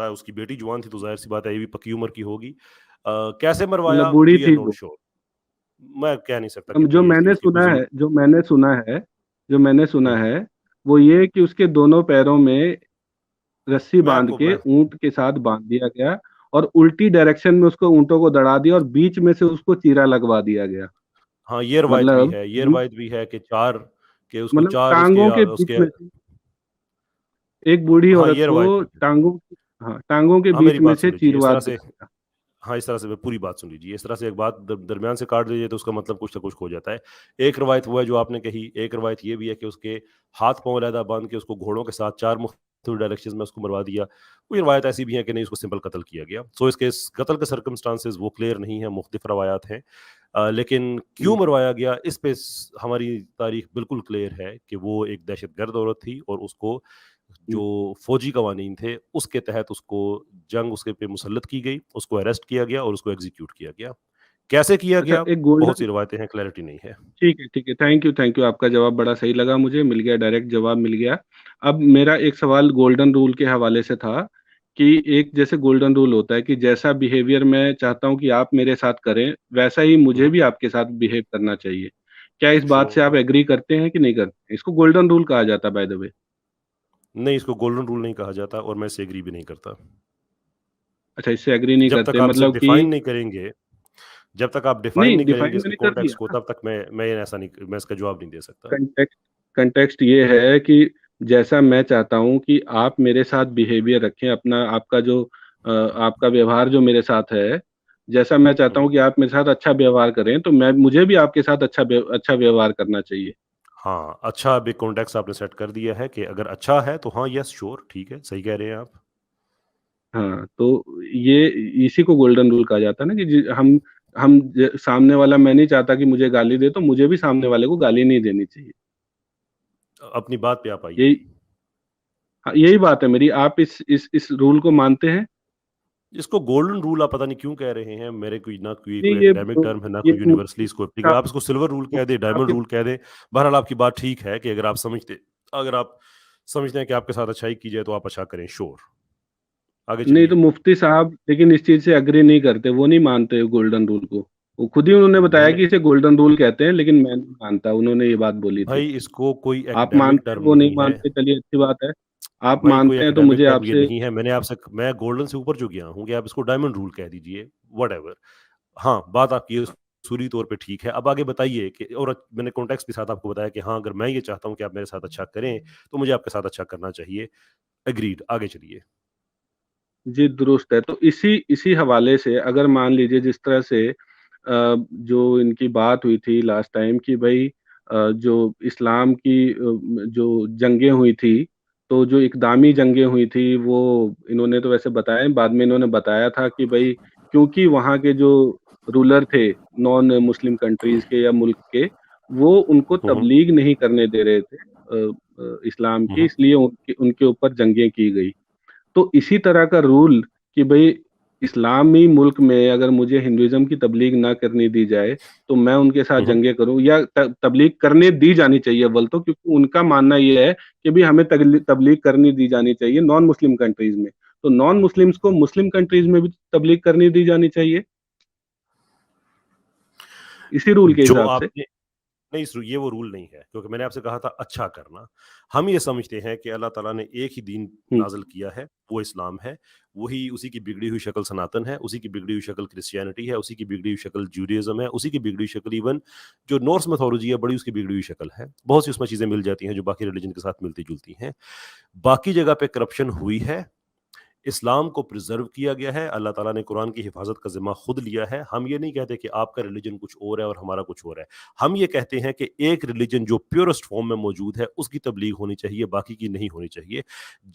उसकी बेटी जवान थी तो ज़ाहिर-सी बात है ये भी पक्की उम्र की होगी। कैसे मतलब मरवाया बूढ़ी वी आर थी नॉट वो। श्योर। मैं कह नहीं सकता जो कितनी ऐज थी मैंने उसकी, सुना प्रिज़्यूम। है, जो मैंने सुना हुँ, है, वो ये कि उसके दोनों पैरों में रस्सी मैं बांध आपको के मैं ऊंट के साथ बांध दिया गया, और उल्टी डायरेक्शन में उसको ऊंटों को दड़ा दिया, और बीच में से उसको चीरा लगवा दिया गया। हाँ, ये रवायत भी मतलब है, ये बीच रवायत भी है कि 4 के उसको मतलब 4 उसके टांगों के बीच उसके में से एक बूढ़ी हाँ, औरत ये को रवायत भी है। हाँ, टांगों के हाँ, बीच मेरी में बात से सुन लीजिए, इस चीरवार तरह से दिया गया। हाँ, इस तरह से पूरी बात सुन लीजिए। इस तरह से एक बात दरमियान से काट दीजिए तो उसका मतलब कुछ ना कुछ खो जाता है। एक रवायत वो है जो आपने कही, एक रवायत ये भी है कि उसके हाथ-पाँव अलहदा बाँध के उसको घोड़ों के साथ 4 मुख्तलिफ डायरेक्शंस में उसको मरवा दिया। कोई रवायत ऐसी भी है कि नहीं, उसको सिंपल कत्ल किया गया। सो इसके इस कत्ल के सर्कमस्टांसेस वो क्लियर नहीं है, मुख्तलिफ रवायात हैं। लेकिन क्यों हम्म, मरवाया गया इस पे हमारी तारीख बिल्कुल क्लियर है कि वो एक दहशतगर्द औरत थी और उसको हम्म। जो फौजी कवानीन थे उसके तहत उसको जंग उसके पे मुसल्लत की गई, उसको अरेस्ट किया गया और उसको एग्जीक्यूट किया गया। कैसे किया अच्छा, गया? एक बहुत सी गोल्डन, रवायतें हैं, क्लैरिटी नहीं है। ठीक है, ठीक है, थैंक यू, आपका जवाब बड़ा सही लगा मुझे, मिल गया, डायरेक्ट जवाब मिल गया। अब मेरा एक सवाल गोल्डन रूल के हवाले से था, कि एक जैसे गोल्डन रूल होता है कि जैसा बिहेवियर मैं चाहता हूँ कि आप मेरे साथ करें, वैसा ही मुझे हुँ, भी आपके साथ बिहेव करना चाहिए। क्या इस बात से आप श्योर। एग्री करते हैं कि नहीं करते? इसको गोल्डन रूल कहा जाता है, बाय द वे। नहीं, इसको गोल्डन रूल नहीं कहा जाता और मैं इससे एग्री भी नहीं करता। अच्छा, इससे एग्री नहीं जब तक करते आप इसे मतलब कि। डिफाइन नहीं करेंगे जब तक आप डिफाइन नहीं, नहीं करेंगे डिफाइन इसके मैंने कर कॉन्टेक्स्ट को, दिया। तब तक मैं ऐसा नहीं, मैं इसका जवाब नहीं दे सकता। कंटेक्स्ट कंटेक्स्ट ये है कि जैसा मैं चाहता हूँ कि आप मेरे साथ बिहेवियर रखें, अपना आपका जो आपका व्यवहार जो मेरे साथ है, जैसा मैं चाहता हूँ कि आप मेरे साथ अच्छा व्यवहार करें, तो मुझे भी आपके साथ अच्छा व्यवहार करना चाहिए। हाँ, अच्छा अब एक कॉन्टेक्स्ट आपने सेट कर दिया है कि अगर अच्छा है तो हाँ, यस, श्योर, ठीक है, सही कह रहे हैं आप। हाँ, तो ये इसी को गोल्डन रूल कहा जाता है ना कि सामने वाला, मैं नहीं चाहता कि मुझे गाली दे, तो मुझे भी सामने वाले को गाली नहीं देनी चाहिए। अपनी बात पे आप आइए। यही हाँ, यही बात है मेरी। आप इस रूल को मानते हैं? इसको गोल्डन रूल आप पता नहीं क्यों कह रहे हैं, मेरे कोई ना कोई नहीं, कोई एकेडमिक टर्म है, ना ये कोई यूनिवर्सली इसको एप्लीकेबल, आप इसको सिल्वर रूल कह दें, डायमंड आपके रूल कह दें, बहरहाल आपकी बात ठीक है कि अगर आप समझते हैं कि आपके साथ अच्छाई की जाए तो आप अच्छा करें, श्योर। आगे नहीं, तो चलिए। मुफ्ती साहब लेकिन इस चीज़ से एग्री नहीं करते, वो नहीं मानते गोल्डन रूल को। वो खुद ही उन्होंने बताया मैंने कि इसे गोल्डन रूल कहते हैं, लेकिन मैं नहीं मानता, उन्होंने ये बात बोली थी। भाई इसको कोई आप एकेडमिक मानते हैं, टर्म वो नहीं नहीं है। मानते, चलिए अच्छी बात है। आप भाई कोई मानते हैं तो एकेडमिक मुझे टर्म ये आपसे नहीं है। मैं गोल्डन से ऊपर जो गया हूँ कि आप इसको डायमंड रूल कह दीजिए, व्हाटएवर। हाँ, बात आपकी उसूली तौर पे ठीक है। अब आगे बताइए कि, और मैंने कॉन्टेक्स्ट के साथ आपको बताया कि हाँ, अगर मैं ये चाहता हूँ कि आप मेरे साथ अच्छा करें, तो मुझे आपके साथ अच्छा करना चाहिए। एग्रीड, आगे चलिए। जी, दुरुस्त है। तो इसी इसी हवाले से अगर मान लीजिए जिस तरह से जो इनकी बात हुई थी लास्ट टाइम कि भई जो इस्लाम की जो जंगें हुई थी, तो जो इक़दामी जंगें हुई थी, वो इन्होंने तो वैसे बताया, बाद में इन्होंने बताया था कि भई क्योंकि वहाँ के जो रूलर थे, नॉन मुस्लिम कंट्रीज़ के या मुल्क के, वो उनको हुँ, हुँ। तब्लीग नहीं करने दे रहे थे इस्लाम हुँ, की, हुँ। इसलिए उनके उनके ऊपर जंगें की गई। तो इसी तरह का रूल कि भई इस्लामी मुल्क में अगर मुझे हिंदुइज़्म की तबलीग ना करने दी जाए, तो मैं उनके साथ हुँ, हुँ। जंगें करूँ या तबलीग करने दी जानी चाहिए अव्वल तो, क्योंकि उनका मानना ये है कि भई हमें तबलीग करनी दी जानी चाहिए नॉन मुस्लिम कंट्रीज़ में। तो नॉन मुस्लिम्स को मुस्लिम कंट्रीज़ में भी तबलीग करनी दी जानी चाहिए, इसी रूल के जो हिसाब से। आपने नहीं, ये वो रूल नहीं है, क्योंकि मैंने आपसे कहा था अच्छा करना। हम ये समझते हैं कि अल्लाह ताला ने एक ही दीन हुँ, नाज़िल किया है, वो इस्लाम है। वही, उसी की बिगड़ी हुई शक्ल सनातन है, उसी की बिगड़ी हुई शक्ल क्रिश्चियनिटी है, उसी की बिगड़ी हुई शक्ल जूडाइज़्म है, उसी की बिगड़ी हुई शक्ल इवन जो नॉर्स मिथोलॉजी है, बड़ी उसकी बिगड़ी हुई शक्ल है। बहुत सी उसमें चीज़ें मिल जाती हैं जो बाकी रिलिजन के साथ मिलती-जुलती हैं। बाकी जगह पे करप्शन हुई है, इस्लाम को प्रिजर्व किया गया है, अल्लाह ताला ने कुरान की हिफाजत का ज़िम्मा खुद लिया है। हम ये नहीं कहते कि आपका रिलीजन कुछ और है और हमारा कुछ और है। हम ये कहते हैं कि एक रिलीजन जो प्योरेस्ट फॉर्म में मौजूद है, उसकी तबलीग होनी चाहिए, बाकी की नहीं होनी चाहिए।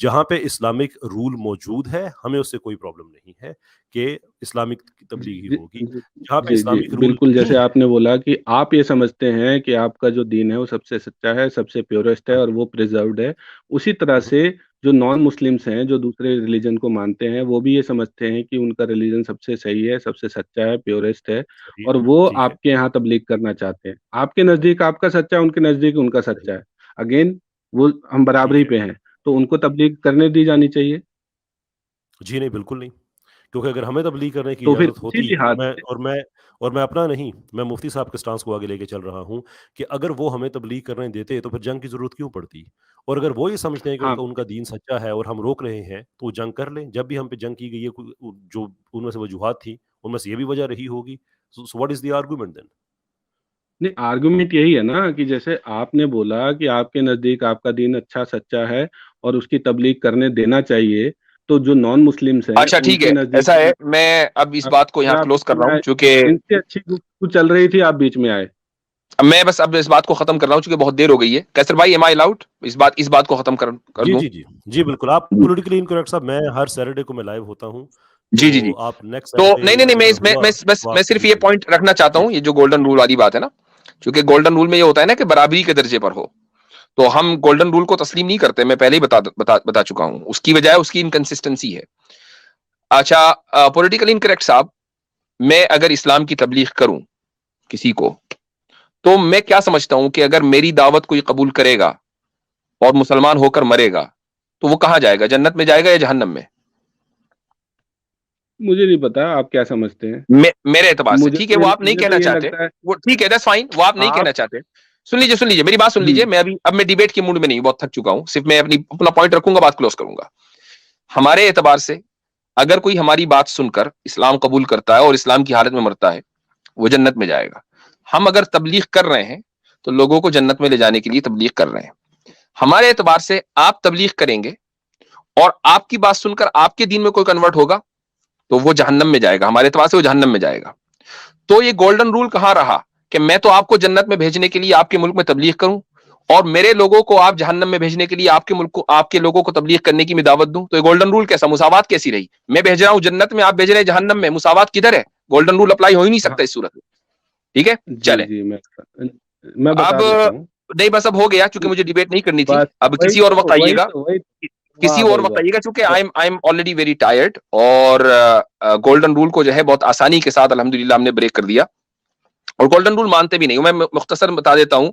जहाँ पे इस्लामिक रूल मौजूद है, हमें उससे कोई प्रॉब्लम नहीं है कि इस्लामिक जी, तबलीग ही जी, होगी। जी, जहाँ पे जी, जी, इस्लामिक रूल बिल्कुल नहीं जैसे है। आपने बोला कि आप ये समझते हैं कि आपका जो दीन है वो सबसे सच्चा है, सबसे प्योरेस्ट है और वो प्रिजर्व्ड है। उसी तरह हुँ, हुँ। से जो नॉन मुस्लिम्स हैं, जो दूसरे रिलीजन को मानते हैं, वो भी ये समझते हैं कि उनका रिलीजन सबसे सही है, सबसे सच्चा है, प्योरेस्ट है सही है, और वो ठीक है, आपके यहाँ तबलीग करना चाहते हैं। आपके नज़दीक आपका सच्चा है, उनके नज़दीक उनका सही, सच्चा है। अगेन वो हम बराबरी ठीक है। पे हैं, तो उनको तबलीग करने दी जानी चाहिए। जी नहीं, बिल्कुल नहीं। क्योंकि अगर हमें तब्लीग करने की तो फिर इजाज़त उसी होती तो लिहाज मैं से और मैं अपना नहीं, मैं मुफ्ती साहब के स्टांस को आगे लेके चल रहा हूँ कि अगर वो हमें तब्लीग करने देते तो फिर जंग की ज़रूरत क्यों पड़ती? और अगर वो ये समझते हैं कि हाँ, उनका दीन सच्चा है और हम रोक रहे हैं, तो वो जंग कर लें। जब भी हम पे जंग की गई है, जो उनमें से वजूहात थी, उनमें से ये भी वजह रही होगी। So what is the argument then? नहीं, आर्गुमेंट यही है ना कि जैसे आपने बोला कि आपके नज़दीक आपका दीन अच्छा सच्चा है और उसकी तबलीग करने देना चाहिए, तो जो नॉन मुस्लिम्स हैं, अच्छा ठीक उनके है, नज़दीक ऐसा भी है, मैं अब इस आप बात को यहाँ आप क्लोज बीच कर में रहा हूँ, आए, चूंकि इनसे अच्छी गुफ्तगू चल रही थी, आप बीच में आए। मैं बस अब इस बात को खत्म कर रहा हूँ, चूंकि बहुत देर हो गई है। कैसर भाई, एम आई अलाउड इस बात को खत्म कर जी, दूं? जी, जी। जी, बिल्कुल, आप पॉलिटिकली इनकरेक्ट साहब, मैं हर सैटरडे को मैं लाइव होता हूँ, जी जी जी। तो आप नेक्स्ट तो सैटरडे नहीं नहीं नहीं, मैं अगर इस- हुआ, बस तो मैं आप सिर्फ ये कीजिए। पॉइंट रखना चाहता जी। हूँ, ये जो गोल्डन रूल वाली बात है ना, क्योंकि गोल्डन रूल में ये होता है ना कि बराबरी के दर्जे पर हो, तो हम गोल्डन रूल को तस्लीम नहीं करते। मैं पहले ही बता चुका हूं, उसकी वजह उसकी इनकंसिस्टेंसी है। अच्छा, पॉलिटिकली इनकरेक्ट साहब, मैं अगर इस्लाम की तबलीग करूं किसी को, तो मैं क्या समझता हूं कि अगर मेरी दावत कोई कबूल करेगा और मुसलमान होकर मरेगा, तो वो कहां जाएगा? जन्नत में जाएगा या जहन्नम में? मुझे नहीं पता आप क्या समझते हैं। मेरे एतबार से ठीक है, वो आप नहीं मुझे तो कहना ये चाहते, लगता है वो ठीक है, दैट्स फाइन, वो आप नहीं आप कहना चाहते। सुन लीजिए, मेरी बात सुन लीजिए। हुँ, अब मैं डिबेट के मूड में नहीं हूं, बहुत थक चुका हूं। सिर्फ मैं अपना पॉइंट रखूंगा, बात क्लोज करूंगा। हमारे एतबार से अगर कोई हमारी बात सुनकर इस्लाम कबूल करता है और इस्लाम की हालत में मरता है, वो जन्नत में जाएगा। हम अगर तबलीग कर रहे हैं, तो लोगों को जन्नत में ले जाने के लिए तबलीग कर रहे हैं। हमारे एतबार से आप तबलीग करेंगे और आपकी बात सुनकर आपके दीन में कोई कन्वर्ट होगा, तो वो जहन्नम में जाएगा, हमारे एतबार से वो जहन्नम में जाएगा। तो ये गोल्डन रूल कहां रहा कि मैं तो आपको जन्नत में भेजने के लिए आपके मुल्क में तबलीग करूं और मेरे लोगों को आप जहन्नम में भेजने के लिए आपके मुल्क को, आपके लोगों को तबलीग करने की मैं दावत दूं। तो ये गोल्डन रूल कैसा, मुसावात कैसी रही? मैं भेज रहा हूं जन्नत में, आप भेज रहे हैं जहन्नम में, मुसावात किधर है? गोल्डन रूल अप्लाई हो ही नहीं सकता इस सूरत में। ठीक है, चले जी मैं बता अब देता हूँ। नहीं, बस अब हो गया, क्योंकि मुझे डिबेट नहीं करनी थी। बस अब वही किसी और तो वक्त आइएगा, किसी वाह और भाई वक्त वाह। आइएगा, क्योंकि I am already very tired. और गोल्डन रूल को जो है बहुत आसानी के साथ अल्हम्दुलिल्लाह हमने ब्रेक कर दिया, और गोल्डन रूल मानते भी नहीं। मैं मुख्तसर बता देता हूं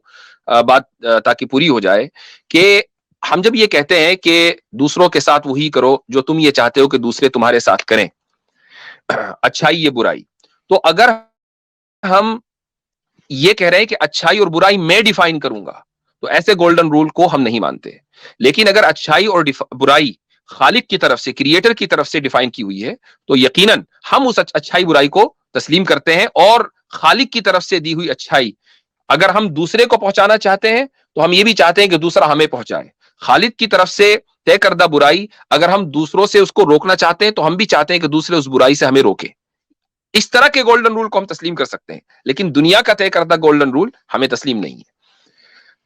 बात, ताकि पूरी हो जाए, कि हम जब ये कहते हैं कि दूसरों के साथ वही करो जो तुम ये चाहते हो कि दूसरे तुम्हारे साथ करें, अच्छाई ये बुराई, तो अगर हम ये कह रहे हैं कि अच्छाई और बुराई मैं डिफाइन करूंगा, तो ऐसे गोल्डन रूल को हम नहीं मानते। लेकिन अगर अच्छाई और बुराई खालिक की तरफ से, क्रिएटर की तरफ से डिफाइन की हुई है, तो यकीनन हम उस अच्छाई बुराई को तस्लीम करते हैं। और खालिक की तरफ से दी हुई अच्छाई अगर हम दूसरे को पहुंचाना चाहते हैं, तो हम ये भी चाहते हैं कि दूसरा हमें पहुंचाए। खालिक की तरफ से तय करदा बुराई अगर हम दूसरों से उसको रोकना चाहते हैं, तो हम भी चाहते हैं कि दूसरे उस बुराई से हमें रोके। इस तरह के गोल्डन रूल को हम तस्लीम कर सकते हैं, लेकिन दुनिया का तय करदा गोल्डन रूल हमें तस्लीम नहीं है।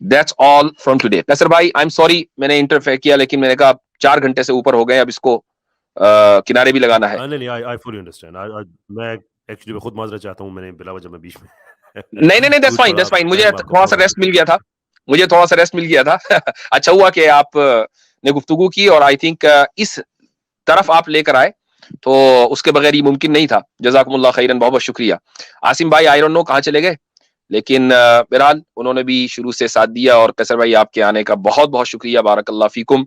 That's all from today. Qaiser भाई, आई एम सॉरी मैंने इंटरफेयर किया, लेकिन मैंने कहा 4 घंटे से ऊपर हो गए, अब इसको किनारे भी लगाना है। नहीं आई फुली अंडरस्टैंड। मैं एक्चुअली मैं खुद माजरत चाहता हूँ, मैंने बिला वजह मैं बीच में नहीं नहीं नहीं, दैट्स फाइन, दैट्स फाइन। मुझे थोड़ा सा रेस्ट मिल गया था, मुझे थोड़ा सा रेस्ट मिल गया था। अच्छा हुआ कि आप ने गुफ्तगू की, और आई थिंक इस तरफ आप लेकर आए, तो उसके बगैर ये मुमकिन नहीं था। जज़ाकुमुल्लाह खैरन, बहुत बहुत शुक्रिया। आसिम भाई आई डोंट नो कहाँ चले गए, लेकिन बहरहाल उन्होंने भी शुरू से साथ दिया। और कैसर भाई, आपके आने का बहुत बहुत शुक्रिया, बारकल्लाह फीकुम,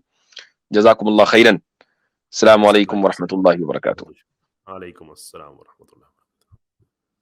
जज़ाकुमुल्लाह खैरन। अस्सलाम वालेकुम व रहमतुल्लाहि व बरकातुहू। वालेकुम अस्सलाम व रहमतुल्लाह।